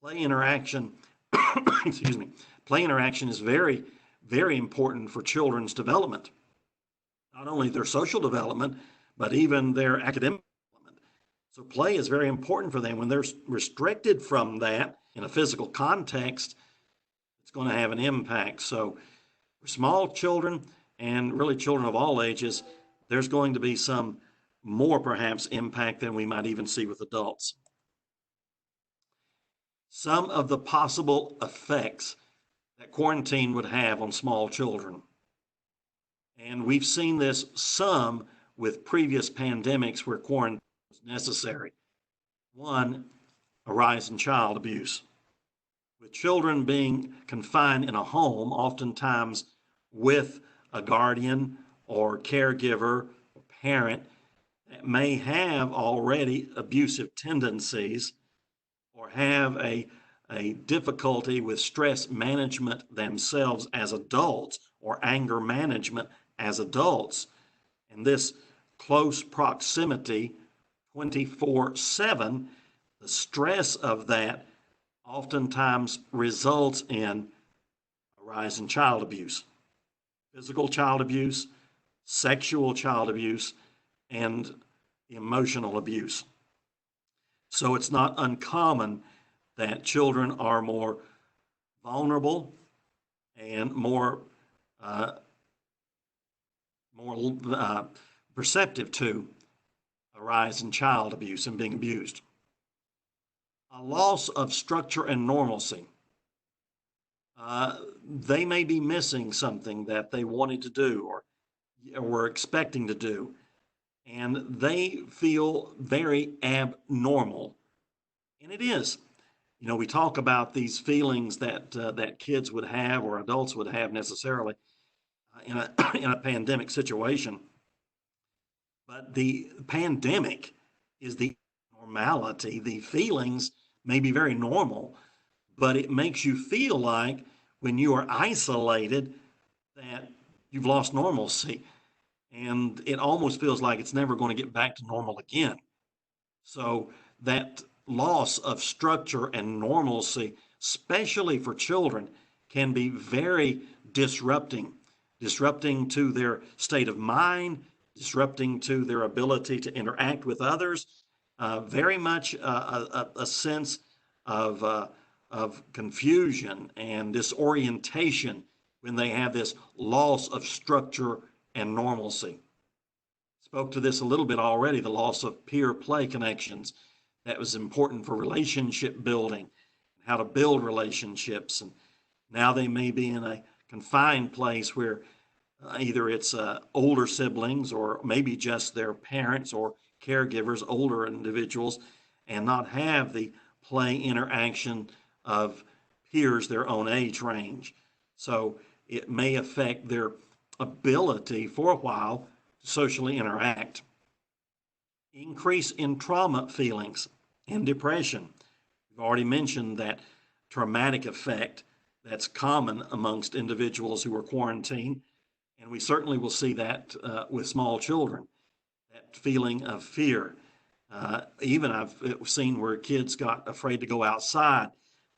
Play interaction, excuse me, play interaction is very, very important for children's development. Not only their social development, but even their academic So play is very important for them. When they're restricted from that in a physical context, it's going to have an impact. So for small children and really children of all ages, there's going to be some more perhaps impact than we might even see with adults. Some of the possible effects that quarantine would have on small children. And we've seen this some with previous pandemics where quarantine was necessary. One, a rise in child abuse. With children being confined in a home, oftentimes with a guardian or caregiver or parent that may have already abusive tendencies or have a difficulty with stress management themselves as adults or anger management as adults. And this close proximity 24/7, the stress of that oftentimes results in a rise in child abuse, physical child abuse, sexual child abuse, and emotional abuse. So it's not uncommon that children are more vulnerable and more perceptive to a rise in child abuse and being abused. A loss of structure and normalcy. They may be missing something that they wanted to do or were expecting to do, and they feel very abnormal. And it is. You know, we talk about these feelings that that kids would have or adults would have necessarily in a in a pandemic situation. But the pandemic is the normality. The feelings may be very normal, but it makes you feel like when you are isolated that you've lost normalcy. And it almost feels like it's never going to get back to normal again. So that loss of structure and normalcy, especially for children, can be very disrupting to their state of mind, disrupting to their ability to interact with others, very much a sense of confusion and disorientation when they have this loss of structure and normalcy. Spoke to this a little bit already, the loss of peer play connections. That was important for relationship building, how to build relationships. And now they may be in a confined place where either it's older siblings or maybe just their parents or caregivers, older individuals, and not have the play interaction of peers their own age range. So it may affect their ability for a while to socially interact. Increase in trauma feelings and depression. We've already mentioned that traumatic effect that's common amongst individuals who are quarantined, and we certainly will see that with small children, that feeling of fear. Even I've seen where kids got afraid to go outside.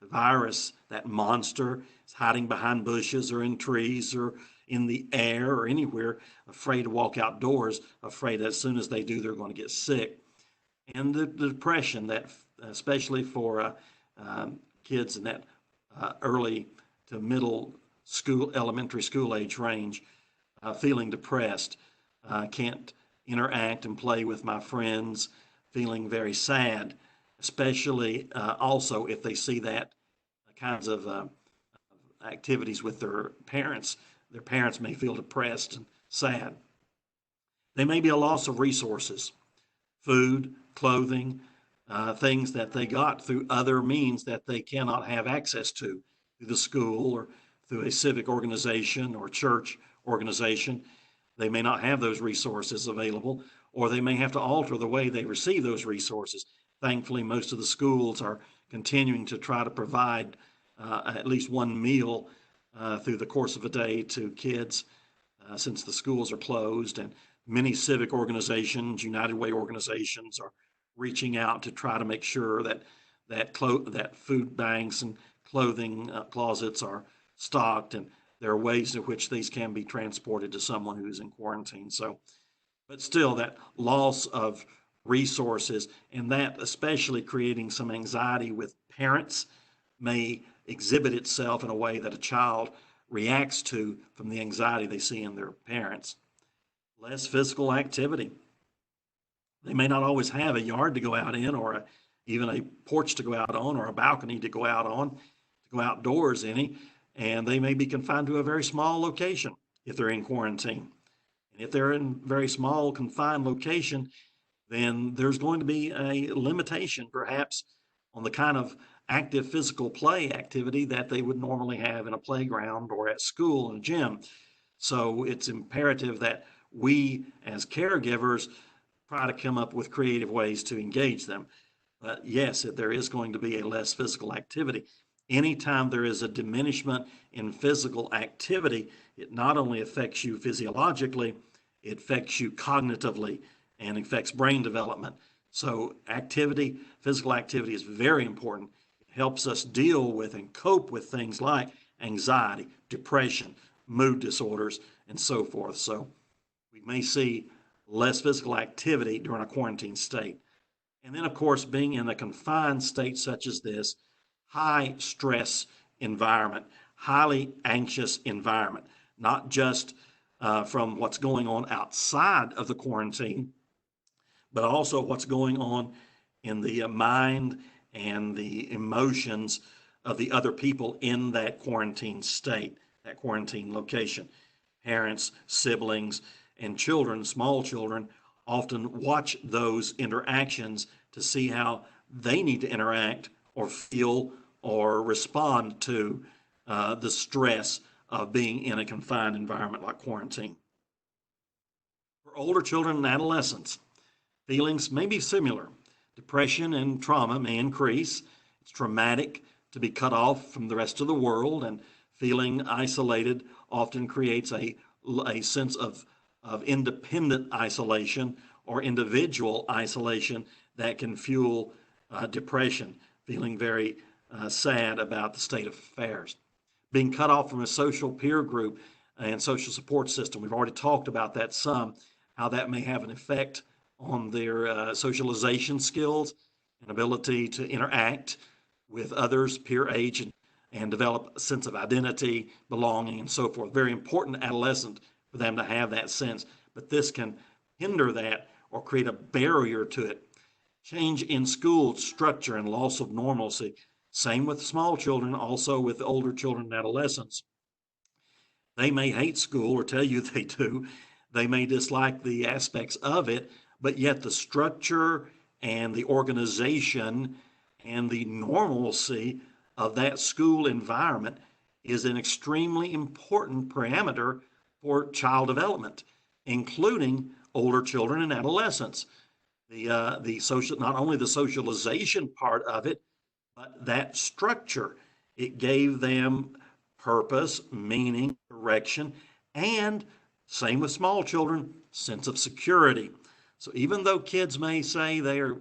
The virus, that monster, is hiding behind bushes or in trees or in the air or anywhere, afraid to walk outdoors, afraid that as soon as they do, they're going to get sick. And the depression that, especially for kids in that early to middle school, elementary school age range, feeling depressed, can't interact and play with my friends, feeling very sad, especially also if they see that kinds of activities with their parents. Their parents may feel depressed and sad. There may be a loss of resources, food, clothing, things that they got through other means that they cannot have access to, through the school or through a civic organization or church organization. They may not have those resources available, or they may have to alter the way they receive those resources. Thankfully, most of the schools are continuing to try to provide at least one meal through the course of a day to kids since the schools are closed. And many civic organizations, United Way organizations, are reaching out to try to make sure that food banks and clothing closets are stocked, and there are ways in which these can be transported to someone who's in quarantine. So, but still, that loss of resources, and that especially creating some anxiety with parents may exhibit itself in a way that a child reacts to from the anxiety they see in their parents. Less physical activity. They may not always have a yard to go out in, or even a porch to go out on, or a balcony to go out on, to go outdoors any, and they may be confined to a very small location if they're in quarantine. And if they're in a very small, confined location, then there's going to be a limitation, perhaps, on the kind of active physical play activity that they would normally have in a playground or at school and gym. So it's imperative that we, as caregivers, try to come up with creative ways to engage them. But yes, there is going to be a less physical activity. Anytime there is a diminishment in physical activity, it not only affects you physiologically, it affects you cognitively and affects brain development. So activity, physical activity is very important. It helps us deal with and cope with things like anxiety, depression, mood disorders, and so forth. So we may see less physical activity during a quarantine state. And then, of course, being in a confined state such as this, high stress environment, highly anxious environment, not just from what's going on outside of the quarantine, but also what's going on in the mind and the emotions of the other people in that quarantine state, that quarantine location. Parents, siblings, and children, small children, often watch those interactions to see how they need to interact or feel or respond to the stress of being in a confined environment like quarantine. For older children and adolescents, feelings may be similar. Depression and trauma may increase. It's traumatic to be cut off from the rest of the world, and feeling isolated often creates a sense of independent isolation or individual isolation that can fuel depression, feeling very sad about the state of affairs. Being cut off from a social peer group and social support system, we've already talked about that some, how that may have an effect on their socialization skills and ability to interact with others, peer age, and develop a sense of identity, belonging, and so forth. Very important adolescent for them to have that sense, but this can hinder that or create a barrier to it. Change in school structure and loss of normalcy. Same with small children, also with older children and adolescents. They may hate school or tell you they do. They may dislike the aspects of it, but yet the structure and the organization and the normalcy of that school environment is an extremely important parameter for child development, including older children and adolescents. The social, not only the socialization part of it, but that structure. It gave them purpose, meaning, direction, and same with small children, sense of security. So even though kids may say they are,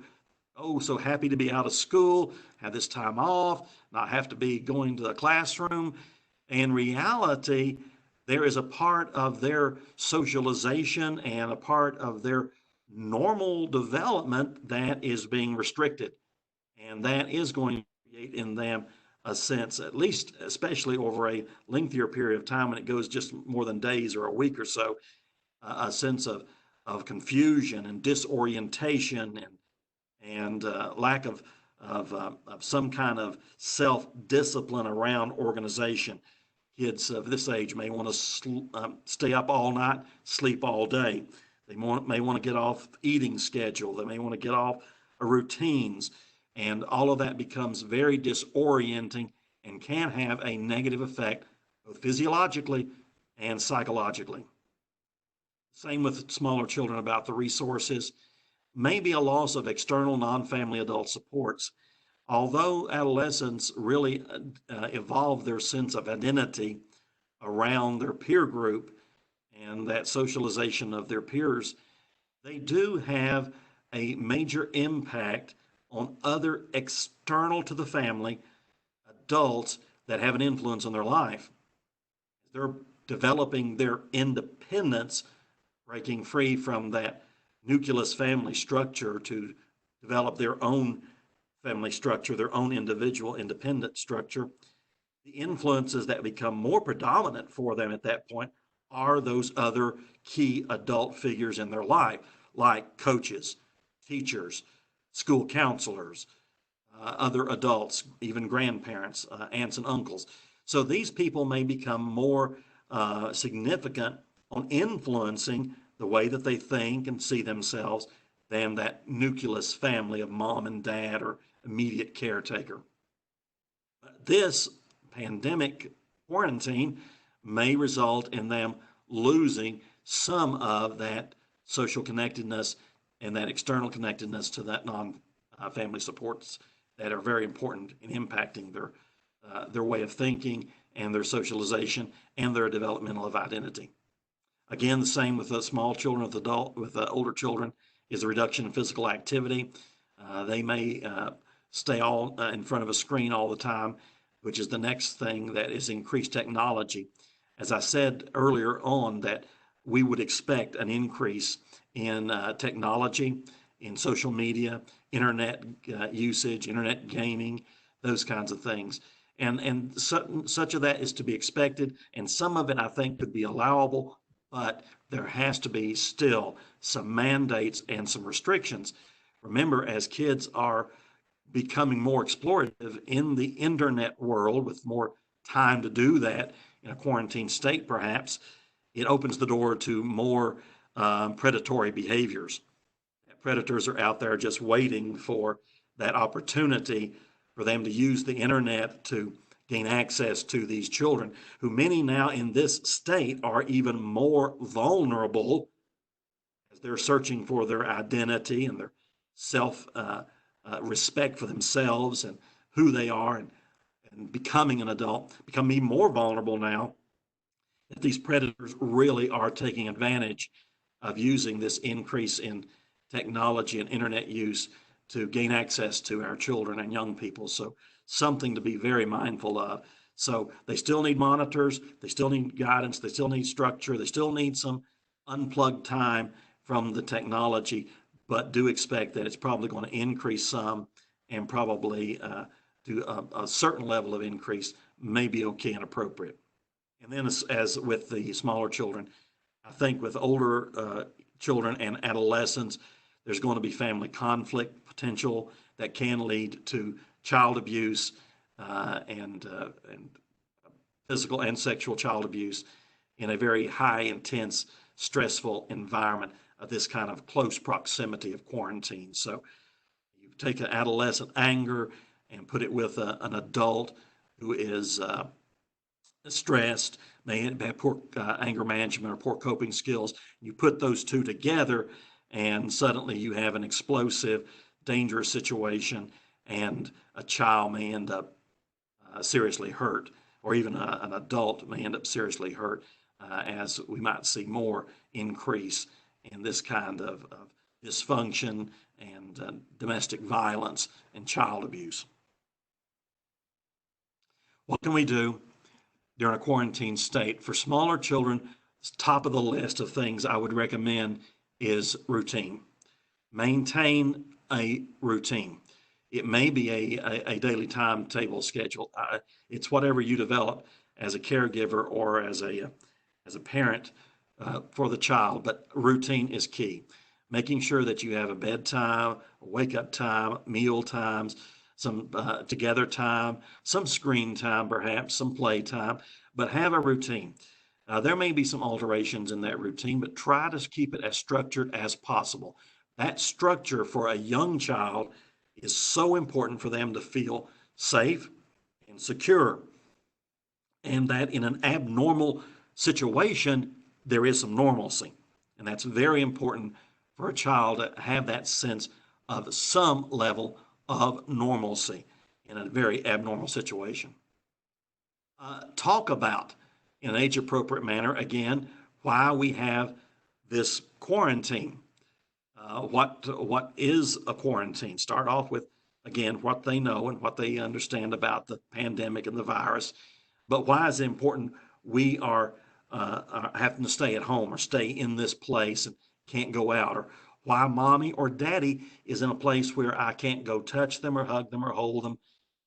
oh, so happy to be out of school, have this time off, not have to be going to the classroom, in reality, there is a part of their socialization and a part of their normal development that is being restricted. And that is going to create in them a sense, at least, especially over a lengthier period of time when it goes just more than days or a week or so, a sense of confusion and disorientation and lack of some kind of self-discipline around organization. Kids of this age may want to stay up all night, sleep all day. They may want to get off eating schedule. They may want to get off routines. And all of that becomes very disorienting and can have a negative effect, both physiologically and psychologically. Same with smaller children about the resources. Maybe a loss of external non-family adult supports. Although adolescents really evolve their sense of identity around their peer group and that socialization of their peers, they do have a major impact on other external to the family adults that have an influence on their life. They're developing their independence, breaking free from that nucleus family structure to develop their own family structure, their own individual independent structure, the influences that become more predominant for them at that point are those other key adult figures in their life, like coaches, teachers, school counselors, other adults, even grandparents, aunts and uncles. So these people may become more significant on influencing the way that they think and see themselves than that nucleus family of mom and dad or immediate caretaker. This pandemic quarantine may result in them losing some of that social connectedness and that external connectedness to that non-family supports that are very important in impacting their way of thinking and their socialization and their developmental of identity. Again, the same with the small children, with older children, is a reduction in physical activity. They may stay all in front of a screen all the time, which is the next thing that is increased technology. As I said earlier on, that we would expect an increase in technology, in social media, internet usage, internet gaming, those kinds of things. And such of that is to be expected, and some of it I think could be allowable, but there has to be still some mandates and some restrictions. Remember, as kids are becoming more explorative in the internet world with more time to do that in a quarantine state, perhaps, it opens the door to more predatory behaviors. Predators are out there just waiting for that opportunity for them to use the internet to gain access to these children, who many now in this state are even more vulnerable as they're searching for their identity and their self respect for themselves and who they are, and becoming an adult, become even more vulnerable now that these predators really are taking advantage of using this increase in technology and internet use to gain access to our children and young people. So something to be very mindful of. So they still need monitors, they still need guidance, they still need structure, they still need some unplugged time from the technology, but do expect that it's probably going to increase some, and probably to a certain level of increase may be okay and appropriate. And then as with the smaller children, I think with older children and adolescents, there's going to be family conflict potential that can lead to child abuse and physical and sexual child abuse in a very high, intense, stressful environment of this kind of close proximity of quarantine. So you take an adolescent anger and put it with an adult who is stressed, may have poor anger management or poor coping skills. You put those two together, and suddenly you have an explosive, dangerous situation, and a child may end up seriously hurt, or even an adult may end up seriously hurt, as we might see more increase in this kind of dysfunction and domestic violence and child abuse. What can we do during a quarantine state? For smaller children, top of the list of things I would recommend is routine. Maintain a routine. It may be a daily timetable schedule. It's whatever you develop as a caregiver or as a parent for the child, but routine is key. Making sure that you have a bedtime, a wake up time, meal times, some together time, some screen time, perhaps some play time, but have a routine. There may be some alterations in that routine, but try to keep it as structured as possible. That structure for a young child is so important for them to feel safe and secure, and that in an abnormal situation, there is some normalcy. And that's very important for a child to have that sense of some level of normalcy in a very abnormal situation. Talk about, in an age-appropriate manner, again, why we have this quarantine. What is a quarantine? Start off with, again, what they know and what they understand about the pandemic and the virus. But why is it important we are having to stay at home or stay in this place and can't go out? Or why mommy or daddy is in a place where I can't go touch them or hug them or hold them,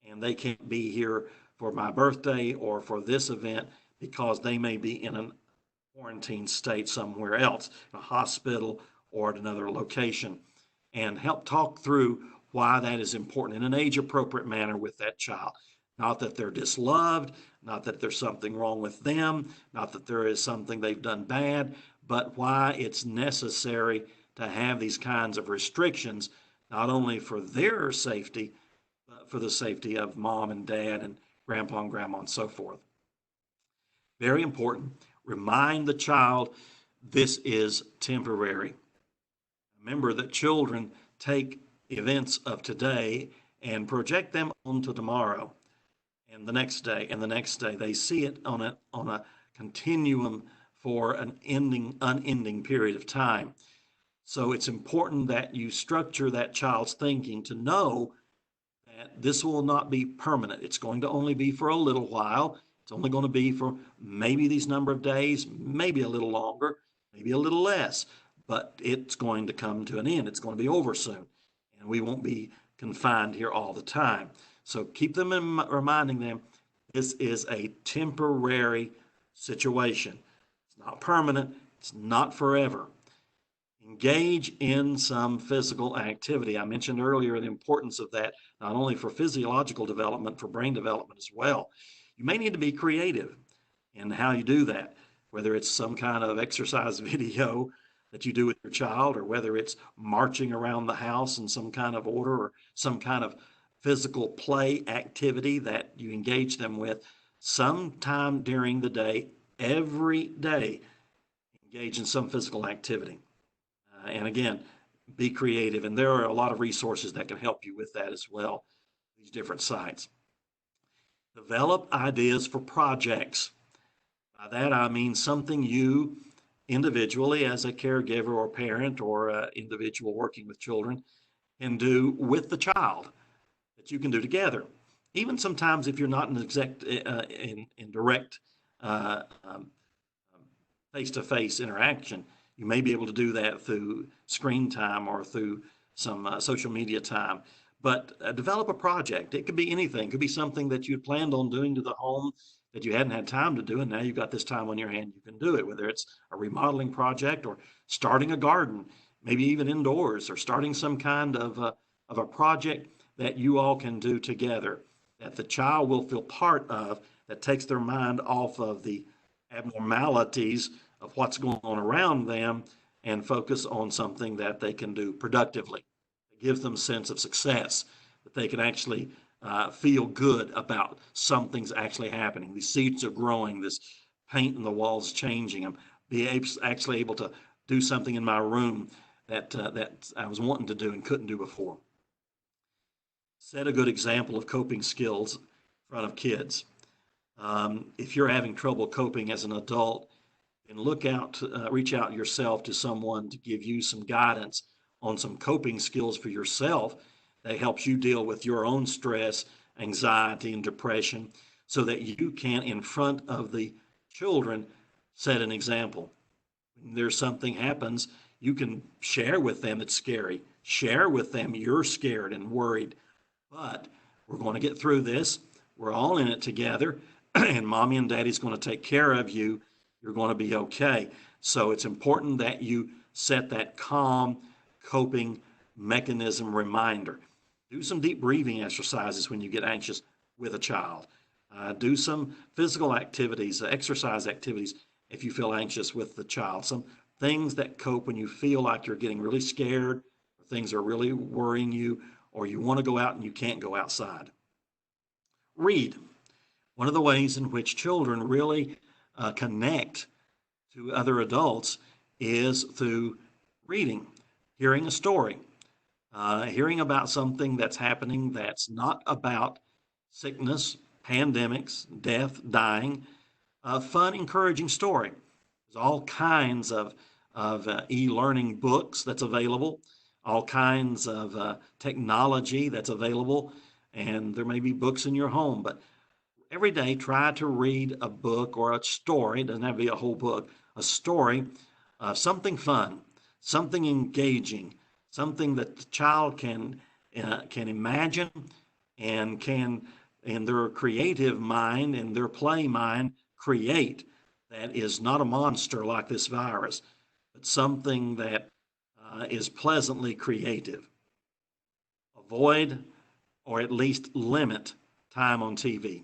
and they can't be here for my birthday or for this event because they may be in a quarantine state somewhere else, a hospital or at another location, and help talk through why that is important in an age appropriate manner with that child. Not that they're disloved, not that there's something wrong with them, not that there is something they've done bad, but why it's necessary to have these kinds of restrictions, not only for their safety, but for the safety of mom and dad and grandpa and grandma and so forth. Very important. Remind the child this is temporary. Remember that children take events of today and project them onto tomorrow and the next day and the next day. They see it on a continuum for an unending period of time. So it's important that you structure that child's thinking to know that this will not be permanent. It's going to only be for a little while. It's only going to be for maybe these number of days, maybe a little longer, maybe a little less, but it's going to come to an end. It's going to be over soon, and we won't be confined here all the time. So keep them reminding them this is a temporary situation. It's not permanent. It's not forever. Engage in some physical activity. I mentioned earlier the importance of that, not only for physiological development, for brain development as well. You may need to be creative in how you do that, whether it's some kind of exercise video that you do with your child, or whether it's marching around the house in some kind of order, or some kind of physical play activity that you engage them with sometime during the day, every day. Engage in some physical activity. And again, be creative. And there are a lot of resources that can help you with that as well, these different sites. Develop ideas for projects. By that, I mean something you individually as a caregiver or parent or an individual working with children can do with the child that you can do together. Even sometimes if you're not in direct face-to-face interaction, you may be able to do that through screen time or through some social media time. But develop a project. It could be anything. It could be something that you had planned on doing to the home that you hadn't had time to do, and now you've got this time on your hand, you can do it, whether it's a remodeling project or starting a garden, maybe even indoors, or starting some kind of a project that you all can do together, that the child will feel part of, that takes their mind off of the abnormalities of what's going on around them and focus on something that they can do productively. It gives them a sense of success, that they can actually feel good about something's actually happening. These seeds are growing, this paint in the walls changing. I'm actually able to do something in my room that I was wanting to do and couldn't do before. Set a good example of coping skills in front of kids. If you're having trouble coping as an adult, then reach out yourself to someone to give you some guidance on some coping skills for yourself that helps you deal with your own stress, anxiety, and depression, so that you can, in front of the children, set an example. When there's something happens, you can share with them it's scary. Share with them you're scared and worried, but we're going to get through this. We're all in it together, and mommy and daddy's going to take care of you. You're going to be okay. So it's important that you set that calm coping mechanism reminder. Do some deep breathing exercises when you get anxious with a child. Do some physical activities, exercise activities if you feel anxious with the child. Some things that cope when you feel like you're getting really scared, or things are really worrying you, or you want to go out and you can't go outside. Read. One of the ways in which children really connect to other adults is through reading, hearing a story, hearing about something that's happening that's not about sickness, pandemics, death, dying, a fun, encouraging story. There's all kinds of e-learning books that's available, all kinds of technology that's available, and there may be books in your home, but every day try to read a book or a story. It doesn't have to be a whole book, a story of something fun, something engaging, something that the child can imagine and can, in their creative mind and their play mind, create, that is not a monster like this virus, but something that is pleasantly creative. Avoid or at least limit time on TV,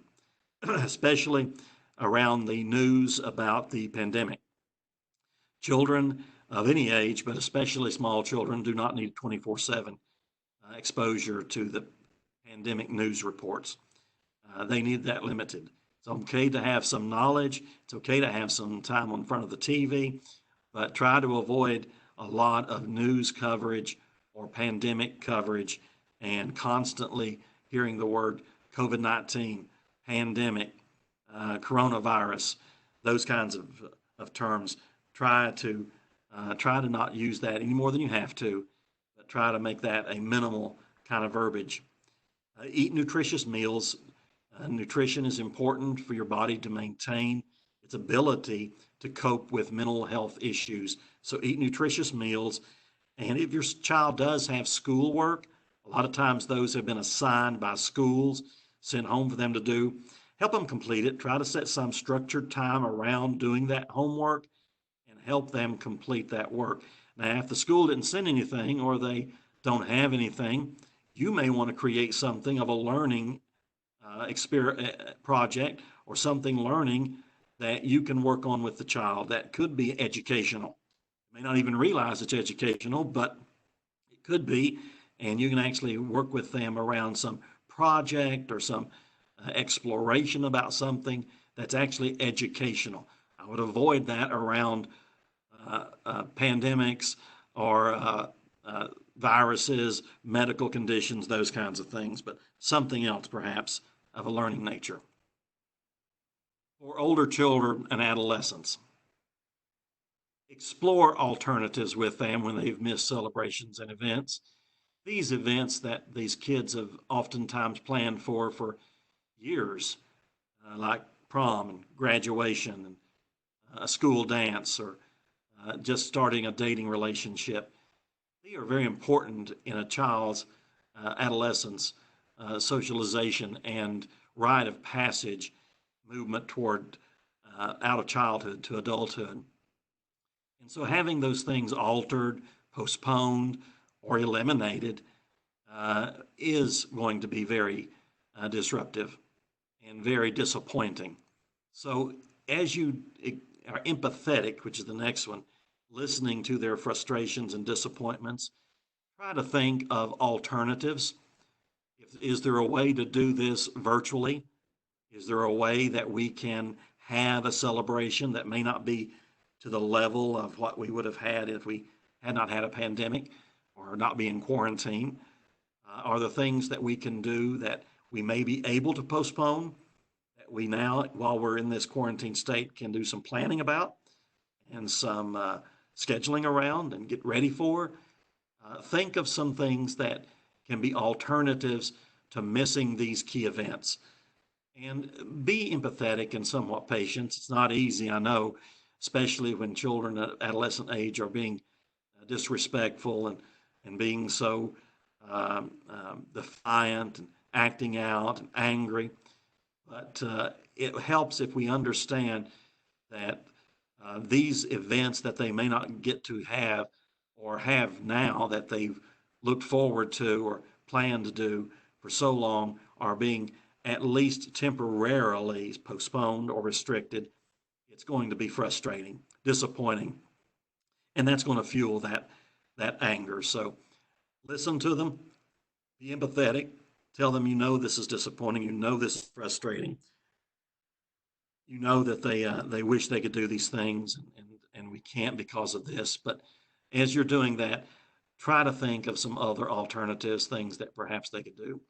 especially around the news about the pandemic. Children of any age, but especially small children, do not need 24/7 exposure to the pandemic news reports. They need that limited. It's okay to have some knowledge. It's okay to have some time in front of the TV, but try to avoid a lot of news coverage or pandemic coverage and constantly hearing the word COVID-19, pandemic, coronavirus, those kinds of terms. Try to not use that any more than you have to, but try to make that a minimal kind of verbiage. Eat nutritious meals. Nutrition is important for your body to maintain its ability to cope with mental health issues. So eat nutritious meals. And if your child does have schoolwork, a lot of times those have been assigned by schools, sent home for them to do. Help them complete it. Try to set some structured time around doing that homework and help them complete that work. Now, if the school didn't send anything or they don't have anything, you may want to create something of a learning project or something learning that you can work on with the child that could be educational. You may not even realize it's educational, but it could be, and you can actually work with them around some project or some exploration about something that's actually educational. I would avoid that around pandemics or viruses, medical conditions, those kinds of things, but something else perhaps of a learning nature. For older children and adolescents, explore alternatives with them when they've missed celebrations and events. These events that these kids have oftentimes planned for years, like prom and graduation and a school dance or just starting a dating relationship. They are very important in a child's adolescence socialization and rite of passage movement toward out of childhood to adulthood. And so having those things altered, postponed, or eliminated is going to be very disruptive and very disappointing. So as you are empathetic, which is the next one, listening to their frustrations and disappointments, try to think of alternatives. Is there a way to do this virtually? Is there a way that we can have a celebration that may not be to the level of what we would have had if we had not had a pandemic or not be in quarantine? Are there things that we can do that we may be able to postpone, that we now, while we're in this quarantine state, can do some planning about and some scheduling around and get ready for? Think of some things that can be alternatives to missing these key events. And be empathetic and somewhat patient. It's not easy, I know, especially when children at adolescent age are being disrespectful and being so defiant and acting out and angry. But it helps if we understand that these events that they may not get to have or have now that they've looked forward to or planned to do for so long are being at least temporarily postponed or restricted. It's going to be frustrating, disappointing, and that's going to fuel that anger. So listen to them, be empathetic, tell them you know this is disappointing, you know this is frustrating, you know that they wish they could do these things and we can't because of this. But as you're doing that, try to think of some other alternatives, things that perhaps they could do.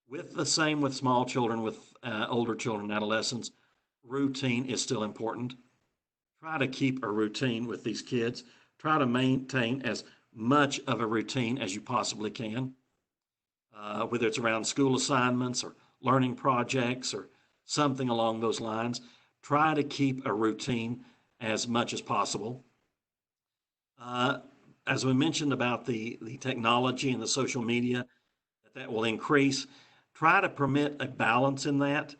With the same with small children, with older children, adolescents, routine is still important. Try to keep a routine with these kids. Try to maintain as much of a routine as you possibly can, whether it's around school assignments or learning projects or something along those lines. Try to keep a routine as much as possible. as we mentioned about the technology and the social media, that will increase, try to permit a balance in that.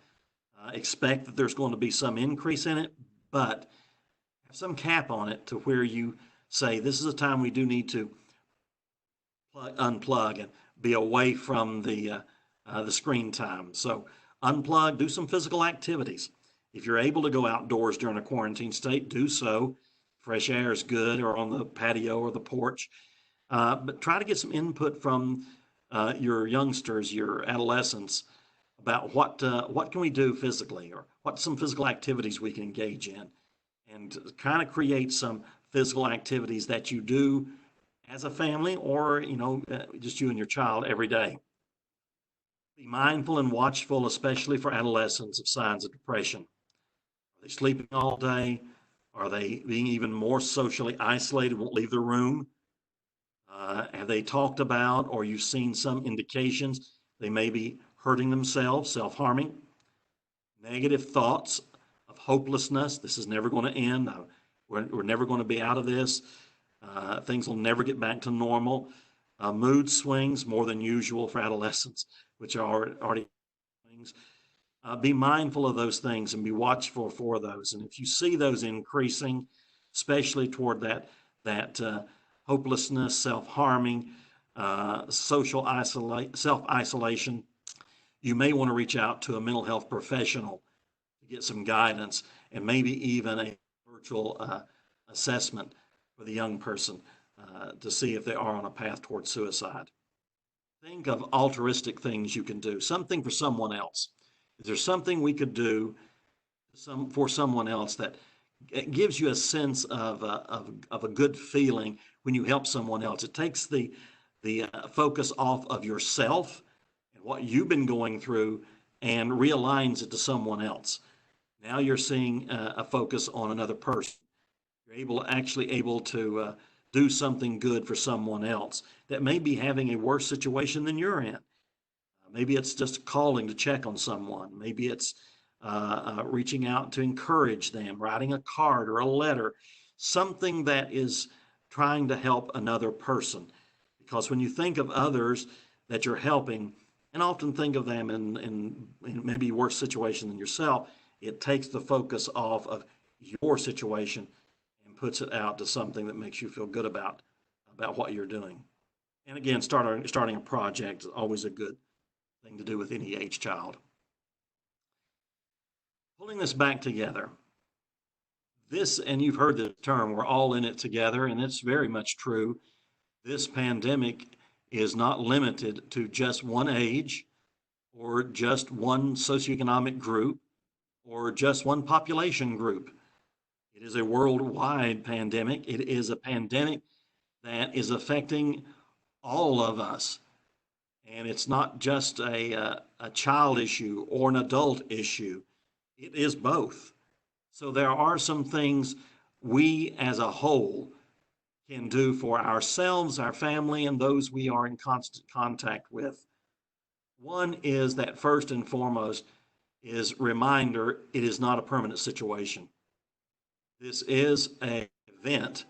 Expect that there's going to be some increase in it, but have some cap on it to where you say this is a time we do need to unplug and be away from the screen time. So unplug, do some physical activities. If you're able to go outdoors during a quarantine state, do so. Fresh air is good, or on the patio or the porch. But try to get some input from your youngsters, your adolescents, about what can we do physically, or what some physical activities we can engage in, and kind of create some physical activities that you do as a family, or just you and your child every day. Be mindful and watchful, especially for adolescents, of signs of depression. Are they sleeping all day? Are they being even more socially isolated, won't leave the room? Have they talked about, or you've seen some indications they may be hurting themselves, self-harming? Negative thoughts of hopelessness. This is never going to end. We're never going to be out of this. Things will never get back to normal. Mood swings more than usual for adolescents, which are already things. Be mindful of those things and be watchful for those. And if you see those increasing, especially toward that hopelessness, self-harming, self-isolation, you may want to reach out to a mental health professional to get some guidance, and maybe even a virtual assessment for the young person to see if they are on a path towards suicide. Think of altruistic things you can do, something for someone else. Is there something we could do for someone else that gives you a sense of a good feeling when you help someone else? It takes the focus off of yourself and what you've been going through and realigns it to someone else. Now you're seeing a focus on another person. You're able to do something good for someone else that may be having a worse situation than you're in. Maybe it's just calling to check on someone. Maybe it's reaching out to encourage them, writing a card or a letter, something that is trying to help another person. Because when you think of others that you're helping, and often think of them in maybe worse situation than yourself, it takes the focus off of your situation and puts it out to something that makes you feel good about what you're doing. And again, starting a project is always a good thing to do with any age child. Pulling this back together, and you've heard the term, we're all in it together, and it's very much true. This pandemic is not limited to just one age, or just one socioeconomic group, or just one population group. It is a worldwide pandemic. It is a pandemic that is affecting all of us. And it's not just a child issue or an adult issue. It is both. So there are some things we as a whole can do for ourselves, our family, and those we are in constant contact with. One is that first and foremost is reminder, it is not a permanent situation. This is an event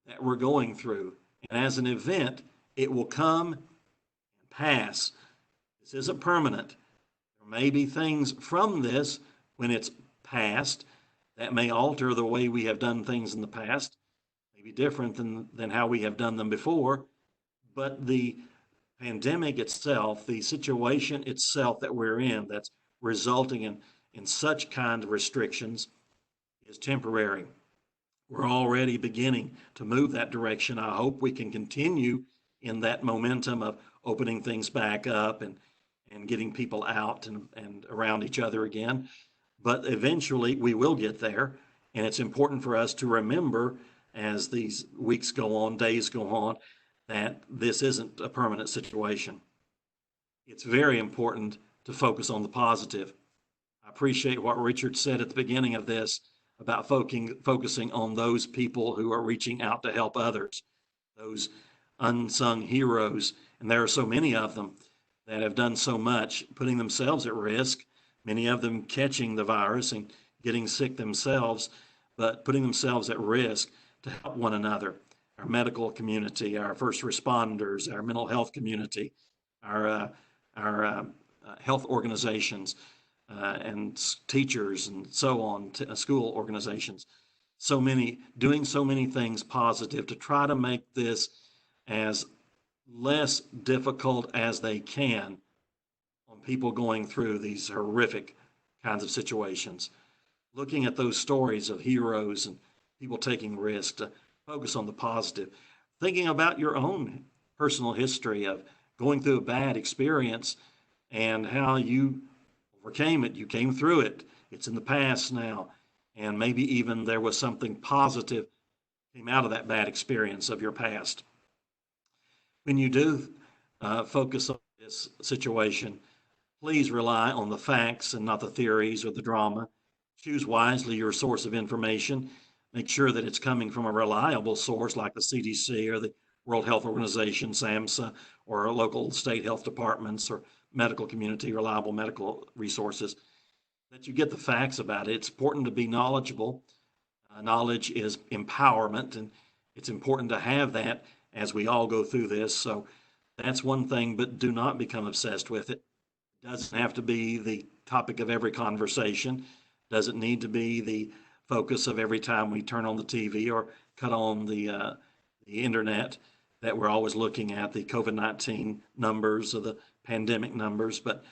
that we're going through. And as an event, it will come and pass. This isn't permanent. There may be things from this when it's past that may alter the way we have done things in the past, maybe different than how we have done them before. But the pandemic itself, the situation itself that we're in, that's resulting in such kind of restrictions, is temporary. We're already beginning to move that direction. I hope we can continue in that momentum of opening things back up and getting people out and around each other again. But eventually we will get there. And it's important for us to remember as these weeks go on, days go on, that this isn't a permanent situation. It's very important to focus on the positive. I appreciate what Richard said at the beginning of this about focusing on those people who are reaching out to help others, those unsung heroes. And there are so many of them that have done so much, putting themselves at risk, many of them catching the virus and getting sick themselves, but putting themselves at risk to help one another. our medical community, our first responders, our mental health community, our health organizations, and teachers, and so on, school organizations. Doing so many things positive to try to make this as less difficult as they can on people going through these horrific kinds of situations. Looking at those stories of heroes and people taking risks, to focus on the positive. Thinking about your own personal history of going through a bad experience and how you overcame it. You came through it. It's in the past now. And maybe even there was something positive came out of that bad experience of your past. When you do focus on this situation, please rely on the facts and not the theories or the drama. Choose wisely your source of information. Make sure that it's coming from a reliable source like the CDC or the World Health Organization, SAMHSA, or local state health departments or medical community, reliable medical resources, that you get the facts about it. It's important to be knowledgeable. Knowledge is empowerment, and it's important to have that as we all go through this. So that's one thing, but do not become obsessed with it. It doesn't have to be the topic of every conversation. Doesn't need to be the focus of every time we turn on the TV or cut on the internet, that we're always looking at the COVID-19 numbers or the pandemic numbers, but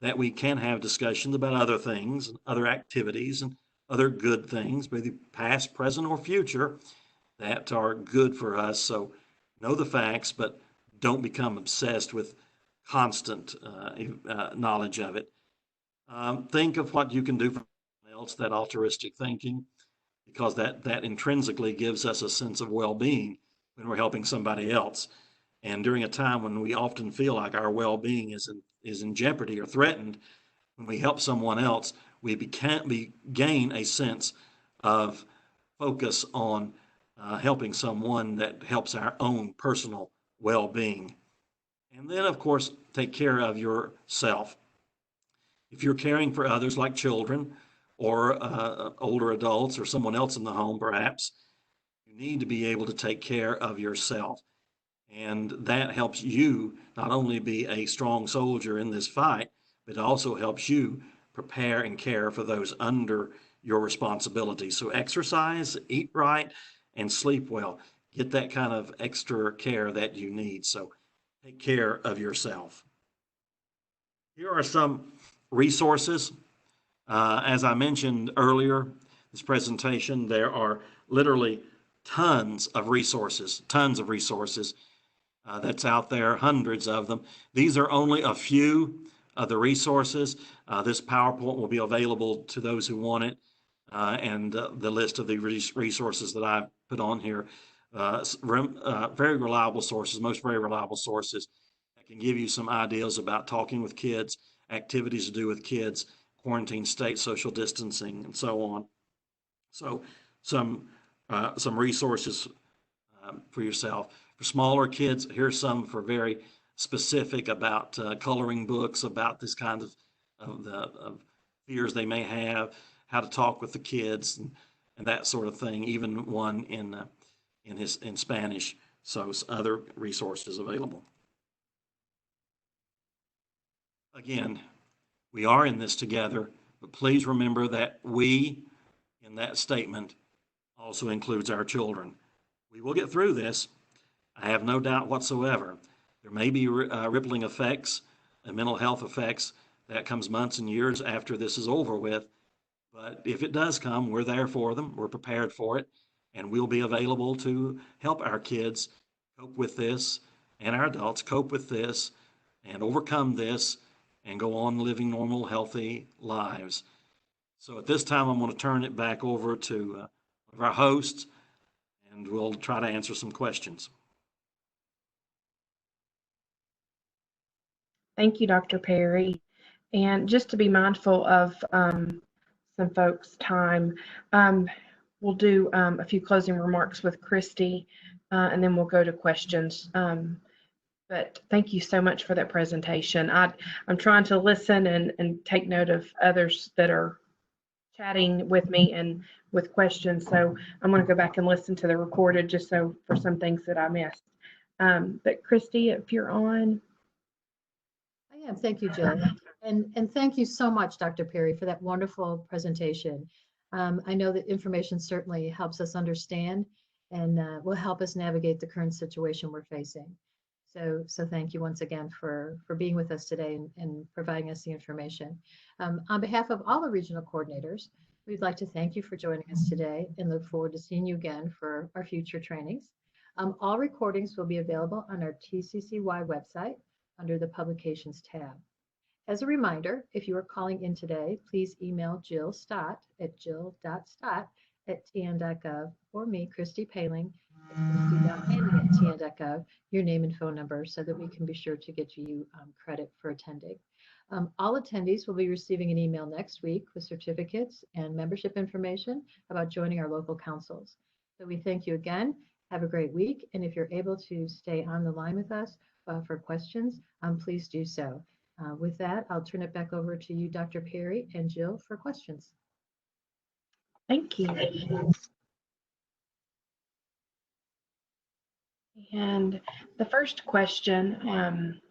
that we can have discussions about other things, other activities, and other good things, whether past, present, or future, that are good for us. So know the facts, but don't become obsessed with constant knowledge of it. Think of what you can do for someone else, that altruistic thinking, because that intrinsically gives us a sense of well-being when we're helping somebody else. And during a time when we often feel like our well-being is in jeopardy or threatened, when we help someone else, we gain a sense of focus on helping someone that helps our own personal well-being. And then, of course, take care of yourself. If you're caring for others like children or older adults or someone else in the home, perhaps, you need to be able to take care of yourself. And that helps you not only be a strong soldier in this fight, but it also helps you prepare and care for those under your responsibility. So exercise, eat right, and sleep well. Get that kind of extra care that you need. So take care of yourself. Here are some resources. As I mentioned earlier, this presentation, there are literally tons of resources that's out there, hundreds of them. These are only a few of the resources. This PowerPoint will be available to those who want it, and the list of the resources that I've put on here. Very reliable sources, most very reliable sources that can give you some ideas about talking with kids, activities to do with kids, quarantine state, social distancing, and so on. So some resources for yourself. For smaller kids, here's some for very specific about coloring books, about this kind of fears they may have, how to talk with the kids, and that sort of thing. Even one in Spanish. So other resources available. Again, we are in this together, but please remember that we, in that statement, also includes our children. We will get through this. I have no doubt whatsoever. There may be rippling effects and mental health effects that comes months and years after this is over with. But if it does come, we're there for them. We're prepared for it. And we'll be available to help our kids cope with this, and our adults cope with this and overcome this and go on living normal, healthy lives. So at this time, I'm going to turn it back over to one of our hosts, and we'll try to answer some questions. Thank you, Dr. Perry. And just to be mindful of some folks' time, we'll do a few closing remarks with Christy, and then we'll go to questions. But thank you so much for that presentation. I'm trying to listen and take note of others that are chatting with me and with questions. So I'm going to go back and listen to the recorded just so for some things that I missed. But Christy, if you're on. I am. Thank you, Jill. And thank you so much, Dr. Perry, for that wonderful presentation. I know that information certainly helps us understand and will help us navigate the current situation we're facing. So thank you once again for being with us today and providing us the information. On behalf of all the regional coordinators, we'd like to thank you for joining us today and look forward to seeing you again for our future trainings. All recordings will be available on our TCCY website under the Publications tab. As a reminder, if you are calling in today, please email Jill Stott at jill.stott@tn.gov or me, Christy Paling, at christy.paling@tn.gov, your name and phone number so that we can be sure to get you credit for attending. All attendees will be receiving an email next week with certificates and membership information about joining our local councils. So we thank you again. Have a great week. And if you're able to stay on the line with us for questions, please do so. With that, I'll turn it back over to you, Dr. Perry and Jill, for questions. Thank you. And the first question,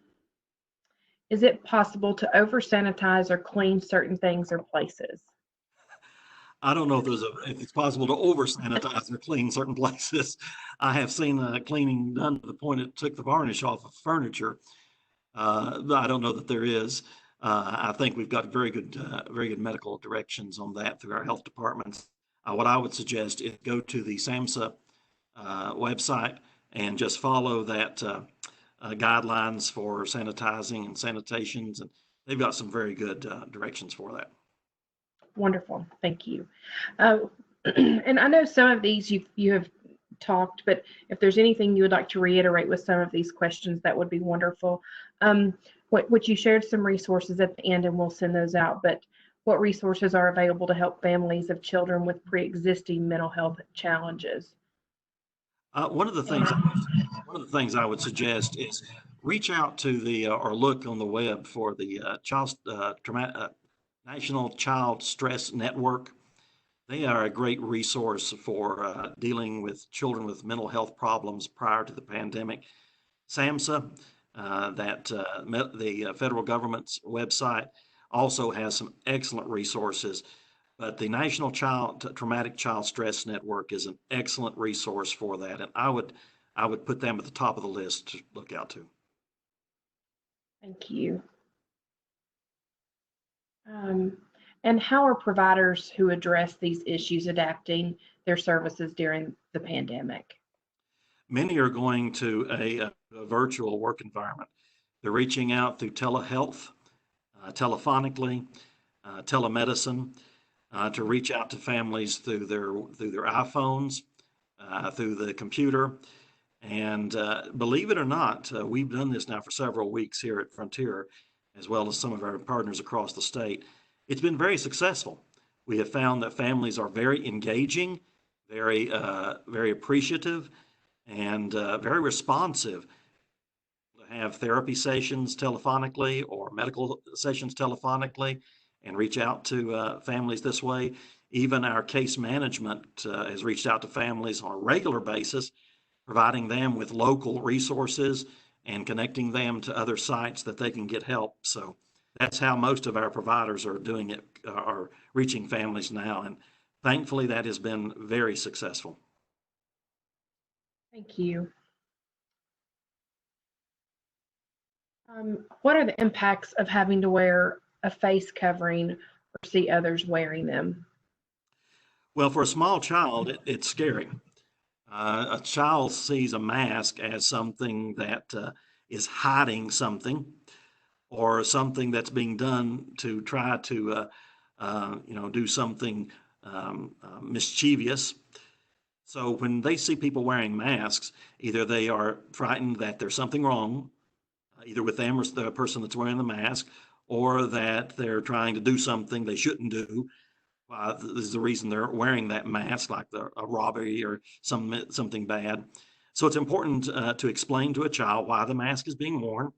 is it possible to over-sanitize or clean certain things or places? I don't know if it's possible to over sanitize or clean certain places. I have seen cleaning done to the point it took the varnish off of furniture. But I don't know that there is. I think we've got very good medical directions on that through our health departments. What I would suggest is go to the SAMHSA website and just follow that guidelines for sanitizing and sanitations, and they've got some very good directions for that. Wonderful, thank you. And I know some of these you have talked, but if there's anything you would like to reiterate with some of these questions, that would be wonderful. What you shared some resources at the end, and we'll send those out, but what resources are available to help families of children with pre-existing mental health challenges? One of the things I would suggest is reach out to the or look on the web for the National Child Stress Network. They are a great resource for dealing with children with mental health problems prior to the pandemic. SAMHSA, the federal government's website, also has some excellent resources. But the National Traumatic Child Stress Network is an excellent resource for that, and I would put them at the top of the list to look out to. Thank you. And how are providers who address these issues adapting their services during the pandemic? Many are going to a virtual work environment. They're reaching out through telehealth, telephonically, telemedicine, to reach out to families through their iPhones, through the computer. And believe it or not, we've done this now for several weeks here at Frontier, as well as some of our partners across the state. It's been very successful. We have found that families are very engaging, very appreciative, and very responsive. To have therapy sessions telephonically or medical sessions telephonically and reach out to families this way. Even our case management has reached out to families on a regular basis, providing them with local resources and connecting them to other sites that they can get help. So that's how most of our providers are doing it, are reaching families now. And thankfully, that has been very successful. Thank you. What are the impacts of having to wear a face covering or see others wearing them? Well, for a small child, it's scary. A child sees a mask as something that is hiding something, or something that's being done to try to, do something mischievous. So when they see people wearing masks, either they are frightened that there's something wrong, either with them or the person that's wearing the mask, or that they're trying to do something they shouldn't do. This is the reason they're wearing that mask, like a robbery or something bad. So it's important to explain to a child why the mask is being worn,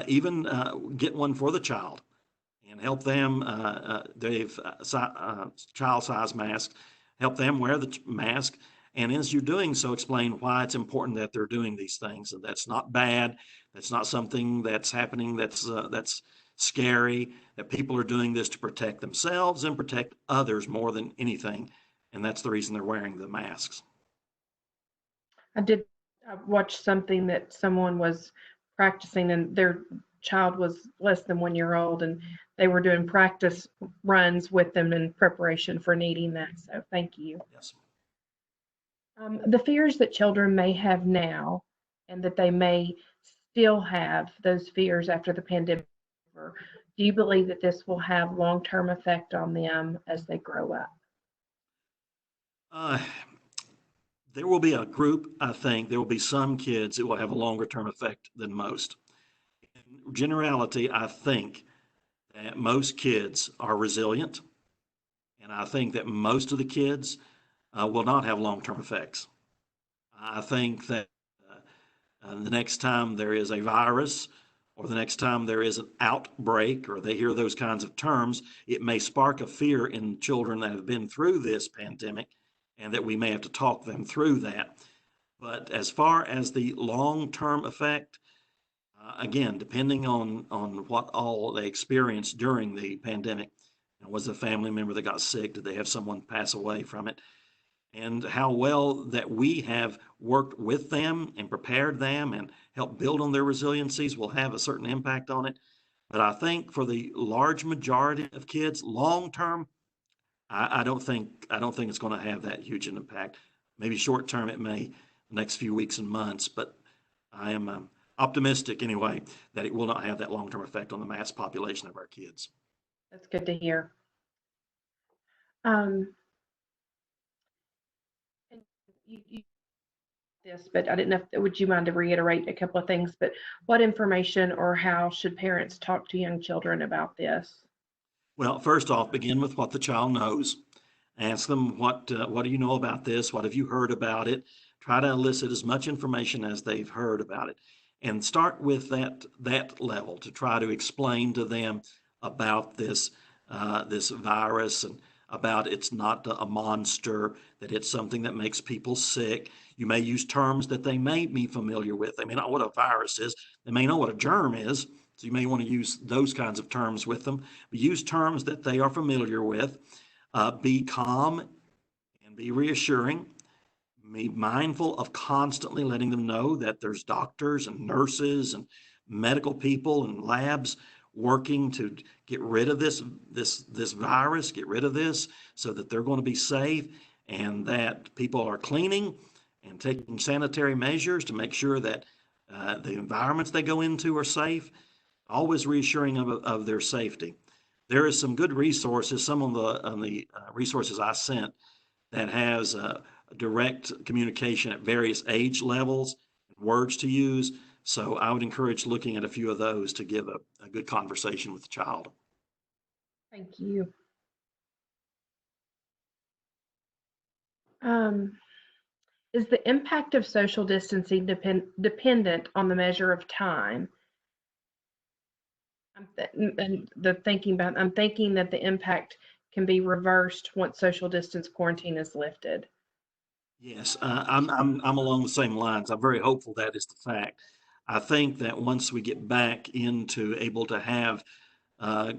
even get one for the child and help them. They've child size masks. Help them wear the mask. And as you're doing so, explain why it's important that they're doing these things. And that's not bad. That's not something that's happening that's scary, that people are doing this to protect themselves and protect others more than anything. And that's the reason they're wearing the masks. I did watch something that someone was practicing, and their child was less than 1 year old, and they were doing practice runs with them in preparation for needing that. So thank you. Yes. The fears that children may have now, and that they may still have those fears after the pandemic is over, do you believe that this will have long-term effect on them as they grow up? There will be a group, I think, there will be some kids that will have a longer term effect than most. In generality, I think that most kids are resilient, and I think that most of the kids will not have long term effects. I think that the next time there is a virus, or the next time there is an outbreak, or they hear those kinds of terms, it may spark a fear in children that have been through this pandemic, and that we may have to talk them through that. But as far as the long-term effect, again, depending on what all they experienced during the pandemic, was a family member that got sick? Did they have someone pass away from it? And how well that we have worked with them and prepared them and helped build on their resiliencies will have a certain impact on it. But I think for the large majority of kids, long term, I don't think it's going to have that huge an impact. Maybe short term, it may the next few weeks and months, but I am optimistic anyway that it will not have that long term effect on the mass population of our kids. That's good to hear. And you this, but I didn't know if, would you mind to reiterate a couple of things? But what information or how should parents talk to young children about this? Well, first off, begin with what the child knows. Ask them, what do you know about this? What have you heard about it? Try to elicit as much information as they've heard about it, and start with that level to try to explain to them about this this virus, and about it's not a monster, that it's something that makes people sick. You may use terms that they may be familiar with. They may not know what a virus is. They may know what a germ is. So you may want to use those kinds of terms with them. But use terms that they are familiar with. Be calm and be reassuring. Be mindful of constantly letting them know that there's doctors and nurses and medical people and labs working to get rid of this virus, get rid of this, so that they're going to be safe, and that people are cleaning and taking sanitary measures to make sure that the environments they go into are safe. Always reassuring of their safety. There is some good resources, some of the resources I sent, that has direct communication at various age levels, words to use. So I would encourage looking at a few of those to give a good conversation with the child. Thank you. Is the impact of social distancing dependent on the measure of time? I'm thinking that the impact can be reversed once social distance quarantine is lifted. Yes, I'm along the same lines. I'm very hopeful that is the fact. I think that once we get back into able to have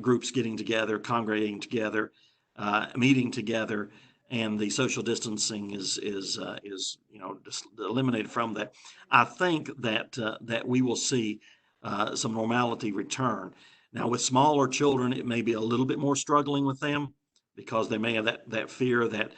groups getting together, congregating together, meeting together, and the social distancing is just eliminated from that, I think that that we will see some normality return. Now, with smaller children, it may be a little bit more struggling with them, because they may have that fear that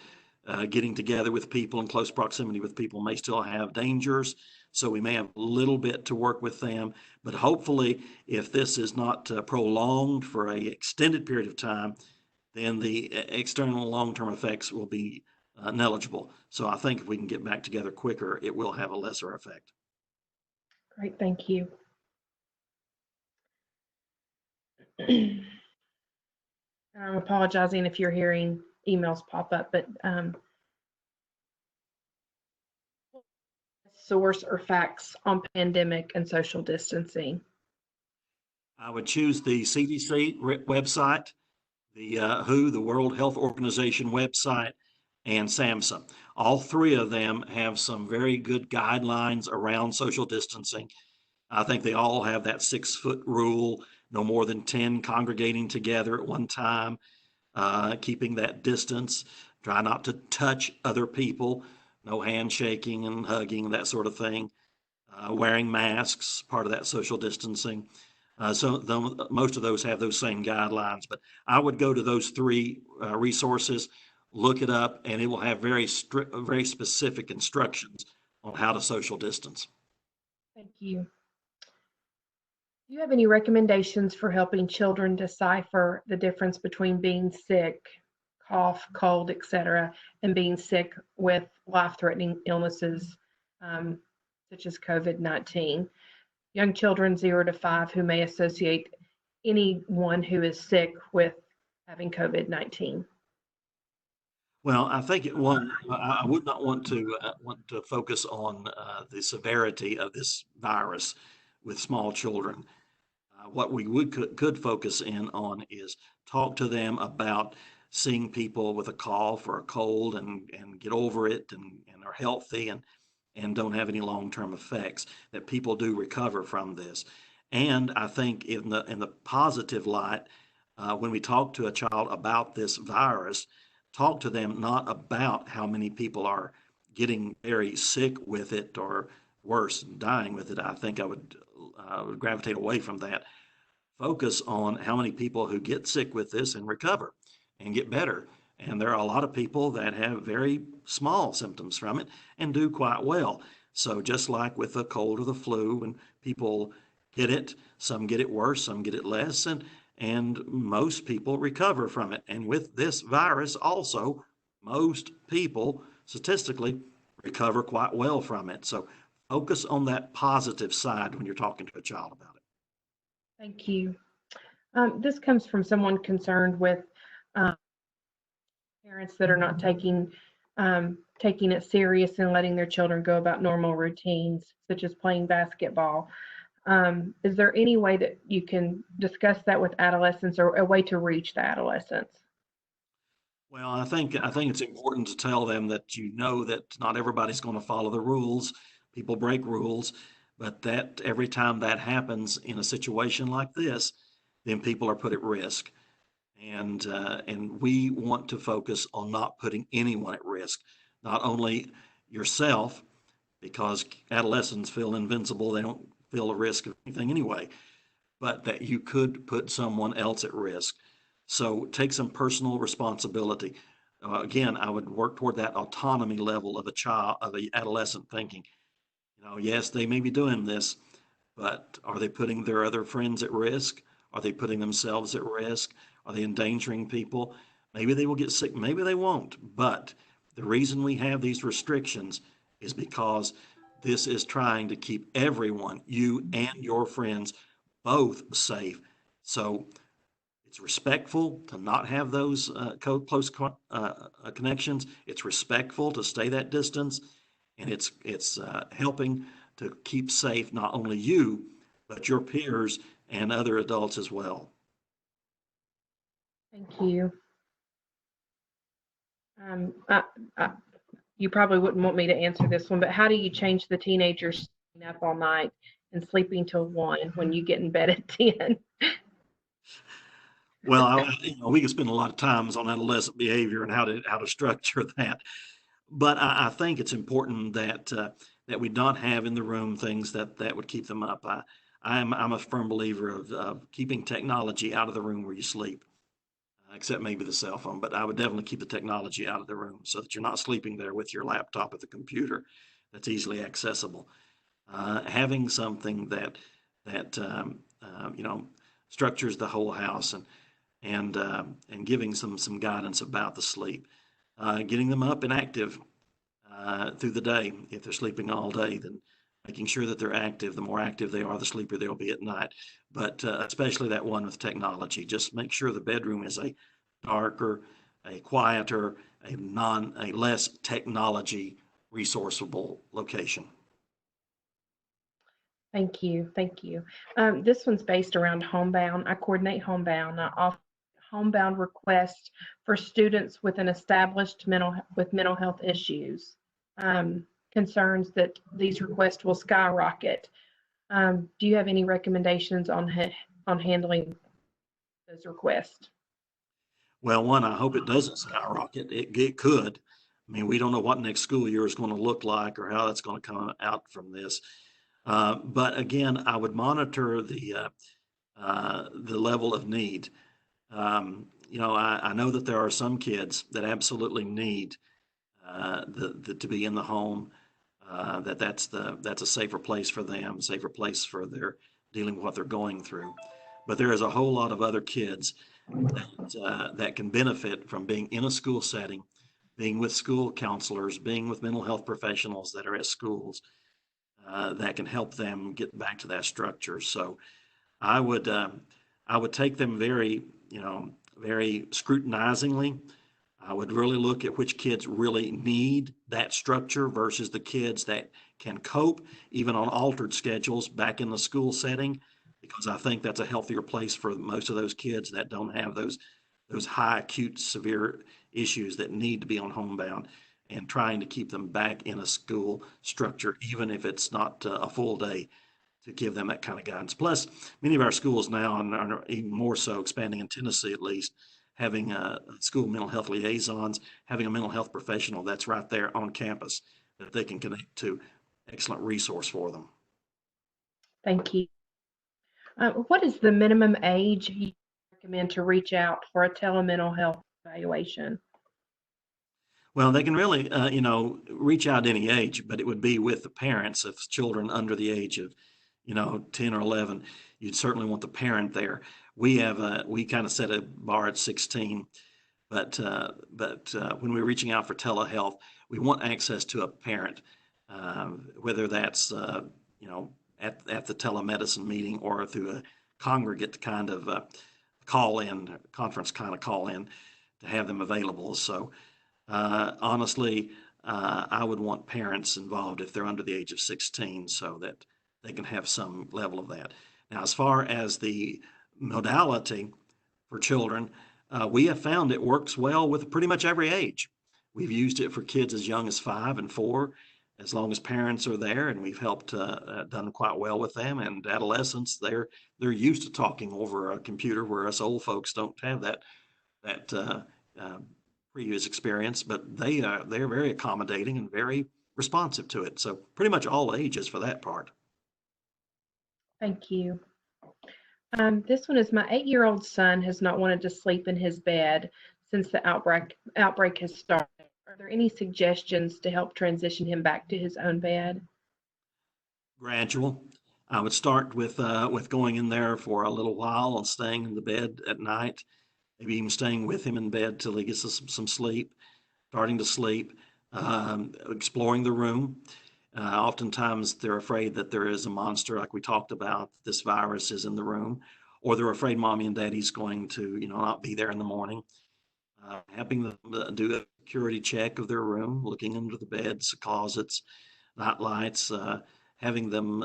getting together with people in close proximity with people may still have dangers. So we may have a little bit to work with them. But hopefully, if this is not prolonged for an extended period of time, then the external long-term effects will be negligible. So I think if we can get back together quicker, it will have a lesser effect. Great, thank you. I'm apologizing if you're hearing emails pop up, but source or facts on pandemic and social distancing? I would choose the CDC website, the WHO, the World Health Organization website, and SAMHSA. All three of them have some very good guidelines around social distancing. I think they all have that 6-foot rule, no more than 10 congregating together at one time, keeping that distance, try not to touch other people, no handshaking and hugging, that sort of thing, wearing masks, part of that social distancing. Most of those have those same guidelines, but I would go to those three resources, look it up, and it will have very specific instructions on how to social distance. Thank you. Do you have any recommendations for helping children decipher the difference between being sick, cough, cold, etc., and being sick with life-threatening illnesses such as COVID-19? Young children 0 to 5 who may associate anyone who is sick with having COVID-19. Well, I think I would not want to focus on the severity of this virus with small children. What we could focus in on is talk to them about seeing people with a cough or a cold and get over it and are healthy and don't have any long-term effects, that people do recover from this. And I think in the positive light, when we talk to a child about this virus, talk to them not about how many people are getting very sick with it or worse, dying with it. I think I would gravitate away from that. Focus on how many people who get sick with this and recover and get better. And there are a lot of people that have very small symptoms from it and do quite well. So just like with the cold or the flu, when people get it, some get it worse, some get it less, and most people recover from it. And with this virus also, most people statistically recover quite well from it. So focus on that positive side when you're talking to a child about it. Thank you. This comes from someone concerned with parents that are not taking it serious and letting their children go about normal routines, such as playing basketball. Is there any way that you can discuss that with adolescents or a way to reach the adolescents? Well, I think it's important to tell them that that not everybody's going to follow the rules. People break rules, but that every time that happens in a situation like this, then people are put at risk. And we want to focus on not putting anyone at risk, not only yourself, because adolescents feel invincible, they don't feel a risk of anything anyway, but that you could put someone else at risk. So take some personal responsibility. Again, I would work toward that autonomy level of an adolescent thinking. Yes, they may be doing this, but are they putting their other friends at risk? Are they putting themselves at risk? Are they endangering people? Maybe they will get sick, maybe they won't. But the reason we have these restrictions is because this is trying to keep everyone, you and your friends, both safe. So it's respectful to not have those close connections. It's respectful to stay that distance, and it's helping to keep safe not only you, but your peers and other adults as well. Thank you. You probably wouldn't want me to answer this one, but how do you change the teenagers staying up all night and sleeping till 1 when you get in bed at 10? Well, we could spend a lot of times on adolescent behavior and how to structure that. But I think it's important that we not have in the room things that would keep them up. I'm a firm believer of keeping technology out of the room where you sleep, except maybe the cell phone. But I would definitely keep the technology out of the room so that you're not sleeping there with your laptop or the computer that's easily accessible. Having something that structures the whole house and giving some guidance about the sleep, getting them up and active through the day. If they're sleeping all day, then making sure that they're active. The more active they are, the sleepier they'll be at night. But especially that one with technology, just make sure the bedroom is a darker, a quieter, a less technology resourceable location. Thank you. Thank you. This one's based around homebound. I coordinate homebound. I offer homebound requests for students with an established mental health issues. Concerns that these requests will skyrocket. Do you have any recommendations on handling those requests? Well, one, I hope it doesn't skyrocket. It could. I mean, we don't know what next school year is going to look like or how that's going to come out from this. But again, I would monitor the level of need. I know that there are some kids that absolutely need to be in the home. That's a safer place for them, safer place for their dealing with what they're going through. But there is a whole lot of other kids that can benefit from being in a school setting, being with school counselors, being with mental health professionals that are at schools that can help them get back to that structure. So I would take them very scrutinizingly. I would really look at which kids really need that structure versus the kids that can cope even on altered schedules back in the school setting, because I think that's a healthier place for most of those kids that don't have those high acute severe issues that need to be on homebound, and trying to keep them back in a school structure, even if it's not a full day, to give them that kind of guidance. Plus, many of our schools now, and are even more so expanding in Tennessee at least, having school mental health liaisons, having a mental health professional that's right there on campus that they can connect to. Excellent resource for them. Thank you. What is the minimum age you recommend to reach out for a telemental health evaluation? Well, they can really, reach out at any age, but it would be with the parents of children under the age of, 10 or 11. You'd certainly want the parent there. We kind of set a bar at 16, but when we're reaching out for telehealth, we want access to a parent, whether that's, at the telemedicine meeting or through a congregate kind of conference kind of call in to have them available. So honestly, I would want parents involved if they're under the age of 16 so that they can have some level of that. Now, as far as the modality for children, we have found it works well with pretty much every age. We've used it for kids as young as 5 and 4, as long as parents are there, and we've helped done quite well with them. And adolescents, they're used to talking over a computer, where us old folks don't have that previous experience, but they're very accommodating and very responsive to it. So pretty much all ages for that part. Thank you. This one is, my 8-year-old son has not wanted to sleep in his bed since the outbreak has started. Are there any suggestions to help transition him back to his own bed? Gradual. I would start with going in there for a little while and staying in the bed at night, maybe even staying with him in bed till he gets some sleep, starting to sleep, exploring the room. Oftentimes they're afraid that there is a monster, like we talked about, this virus is in the room, or they're afraid mommy and daddy's going to, not be there in the morning. Helping them do a security check of their room, looking under the beds, closets, night lights, having them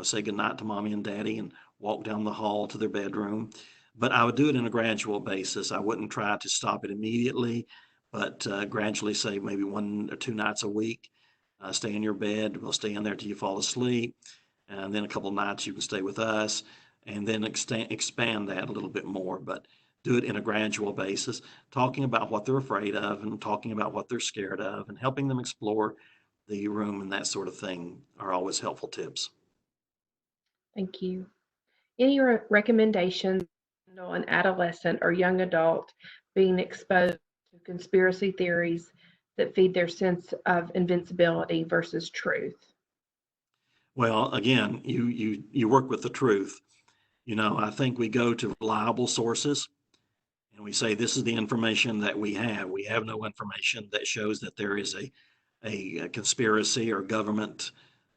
say goodnight to mommy and daddy and walk down the hall to their bedroom. But I would do it in a gradual basis. I wouldn't try to stop it immediately, but gradually, say maybe 1 or 2 nights a week. Stay in your bed. We'll stay in there till you fall asleep. And then a couple of nights you can stay with us, and then expand that a little bit more. But do it in a gradual basis, talking about what they're afraid of and talking about what they're scared of, and helping them explore the room and that sort of thing are always helpful tips. Thank you. Any recommendations on an adolescent or young adult being exposed to conspiracy theories that feed their sense of invincibility versus truth? Well, again, you work with the truth. I think we go to reliable sources and we say, this is the information that we have. We have no information that shows that there is a conspiracy or government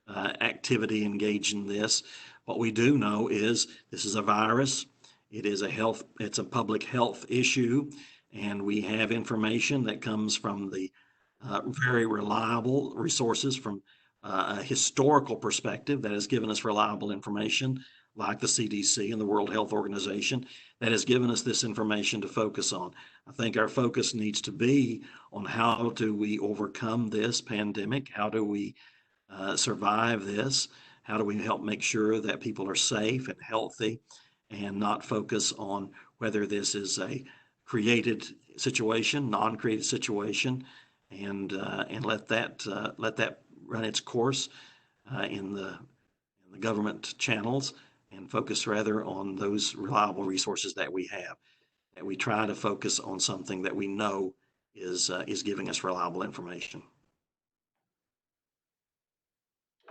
activity engaged in this. What we do know is this is a virus. It's a public health issue, and we have information that comes from the very reliable resources from a historical perspective that has given us reliable information, like the CDC and the World Health Organization, that has given us this information to focus on. I think our focus needs to be on how do we overcome this pandemic? How do we survive this? How do we help make sure that people are safe and healthy, and not focus on whether this is a created situation, non-created situation, and let that run its course in the government channels, and focus rather on those reliable resources that we have. That we try to focus on something that we know is giving us reliable information.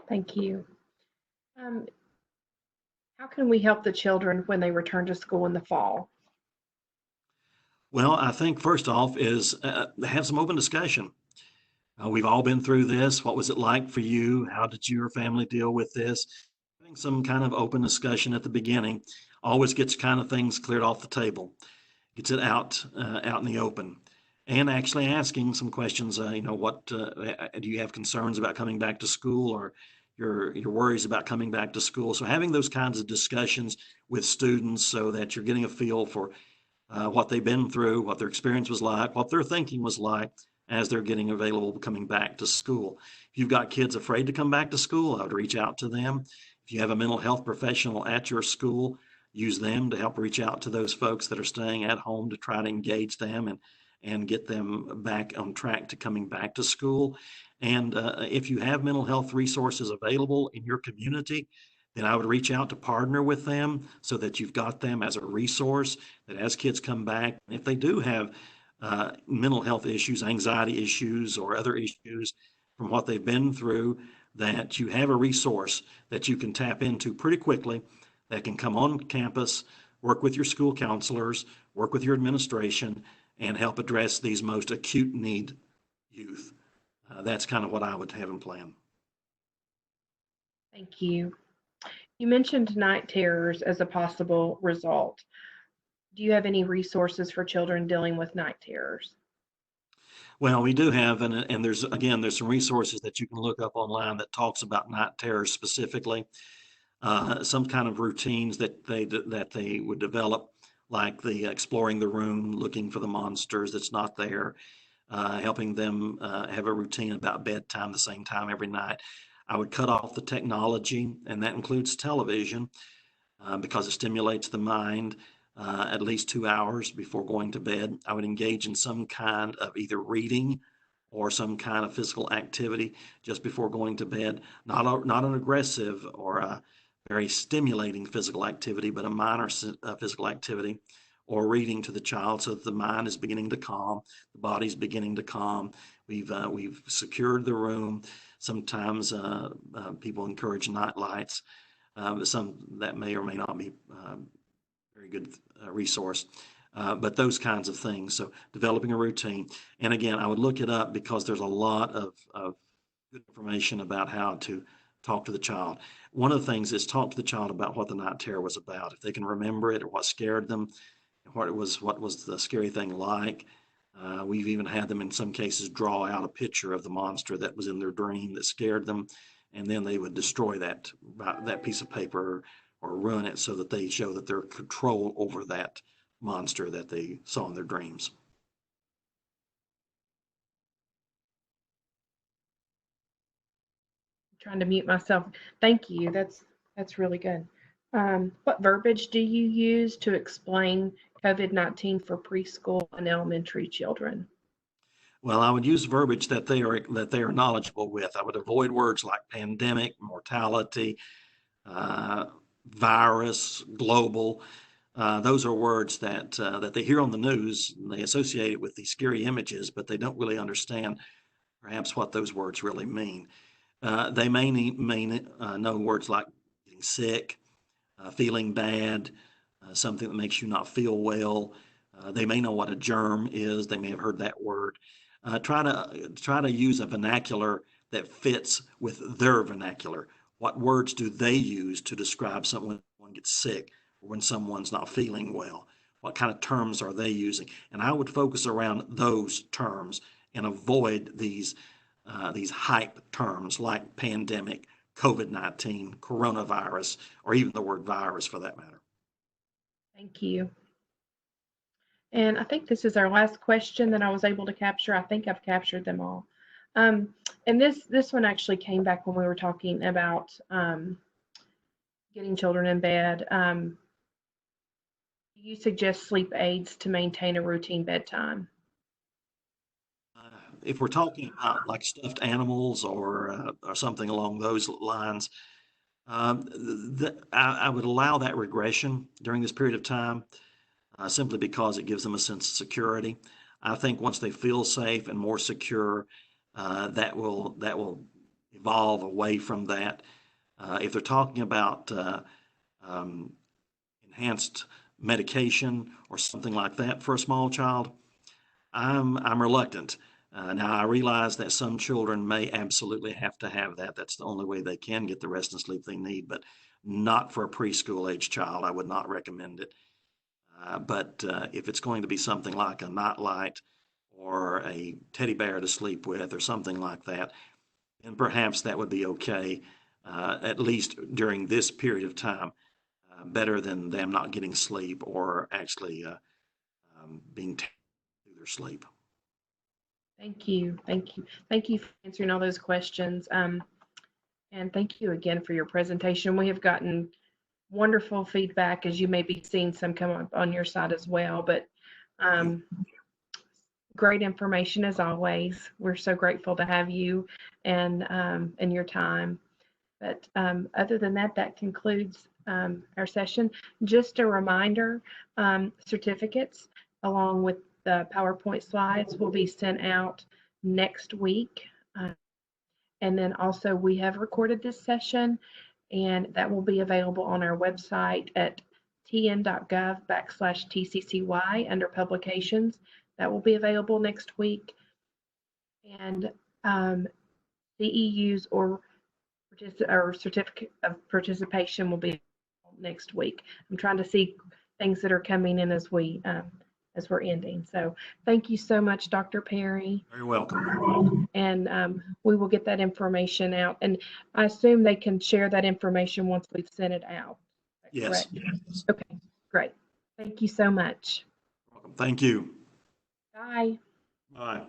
Thank you. How can we help the children when they return to school in the fall? Well, I think first off is have some open discussion. We've all been through this. What was it like for you? How did your family deal with this? Having some kind of open discussion at the beginning always gets kind of things cleared off the table, gets it out in the open, and actually asking some questions. What do you have concerns about coming back to school, or your worries about coming back to school? So having those kinds of discussions with students so that you're getting a feel for what they've been through, what their experience was like, what their thinking was like as they're getting available coming back to school. If you've got kids afraid to come back to school, I would reach out to them. If you have a mental health professional at your school, use them to help reach out to those folks that are staying at home to try to engage them and get them back on track to coming back to school. And if you have mental health resources available in your community, then I would reach out to partner with them so that you've got them as a resource, that as kids come back, if they do have mental health issues, anxiety issues, or other issues from what they've been through, that you have a resource that you can tap into pretty quickly, that can come on campus, work with your school counselors, work with your administration, and help address these most acute need youth. That's kind of what I would have in plan. Thank you. You mentioned night terrors as a possible result. Do you have any resources for children dealing with night terrors? Well, we do have, and there's some resources that you can look up online that talks about night terrors specifically. Some kind of routines that they would develop, like the exploring the room, looking for the monsters that's not there, helping them have a routine about bedtime the same time every night. I would cut off the technology, and that includes television, because it stimulates the mind at least 2 hours before going to bed. I would engage in some kind of either reading or some kind of physical activity just before going to bed. Not an aggressive or a very stimulating physical activity, but a minor physical activity, or reading to the child so that the mind is beginning to calm, the body's beginning to calm. We've secured the room. Sometimes people encourage night lights. Some that may or may not be very good resource, but those kinds of things. So developing a routine. And again, I would look it up because there's a lot of good information about how to talk to the child. One of the things is talk to the child about what the night terror was about. If they can remember it, or what scared them, what was the scary thing like. We've even had them in some cases draw out a picture of the monster that was in their dream that scared them, and then they would destroy that piece of paper or ruin it so that they show that they're control over that monster that they saw in their dreams. Trying to mute myself. Thank you. That's really good. What verbiage do you use to explain COVID-19 for preschool and elementary children? Well, I would use verbiage that they are knowledgeable with. I would avoid words like pandemic, mortality, virus, global. Those are words that they hear on the news, and they associate it with these scary images, but they don't really understand perhaps what those words really mean. They may know words like getting sick, feeling bad, something that makes you not feel well. They may know what a germ is. They may have heard that word. Try to use a vernacular that fits with their vernacular. What words do they use to describe someone when gets sick or when someone's not feeling well? What kind of terms are they using? And I would focus around those terms and avoid these these hype terms like pandemic, COVID-19, coronavirus, or even the word virus for that matter. Thank you. And I think this is our last question that I was able to capture. I think I've captured them all. And this one actually came back when we were talking about getting children in bed. Do you suggest sleep aids to maintain a routine bedtime? If we're talking about like stuffed animals or something along those lines, I would allow that regression during this period of time simply because it gives them a sense of security. I think once they feel safe and more secure, that will evolve away from that. If they're talking about enhanced medication or something like that for a small child, I'm reluctant. Now I realize that some children may absolutely have to have that. That's the only way they can get the rest and sleep they need, but not for a preschool age child. I would not recommend it. But if it's going to be something like a nightlight or a teddy bear to sleep with or something like that, then perhaps that would be okay, at least during this period of time, better than them not getting sleep or actually being taken through their sleep. Thank you. Thank you. Thank you for answering all those questions. And thank you again for your presentation. We have gotten wonderful feedback, as you may be seeing some come up on your side as well, but great information as always. We're so grateful to have you and your time. But other than that, that concludes our session. Just a reminder, certificates along with the PowerPoint slides will be sent out next week. And then also we have recorded this session, and that will be available on our website at tn.gov/TCCY under publications. That will be available next week. And CEUs or certificate of participation will be next week. I'm trying to see things that are coming in as we're ending. So thank you so much, Dr. Perry. Very welcome. And we will get that information out. And I assume they can share that information once we've sent it out. Yes. Yes. Okay, great. Thank you so much. Welcome. Thank you. Bye. Bye.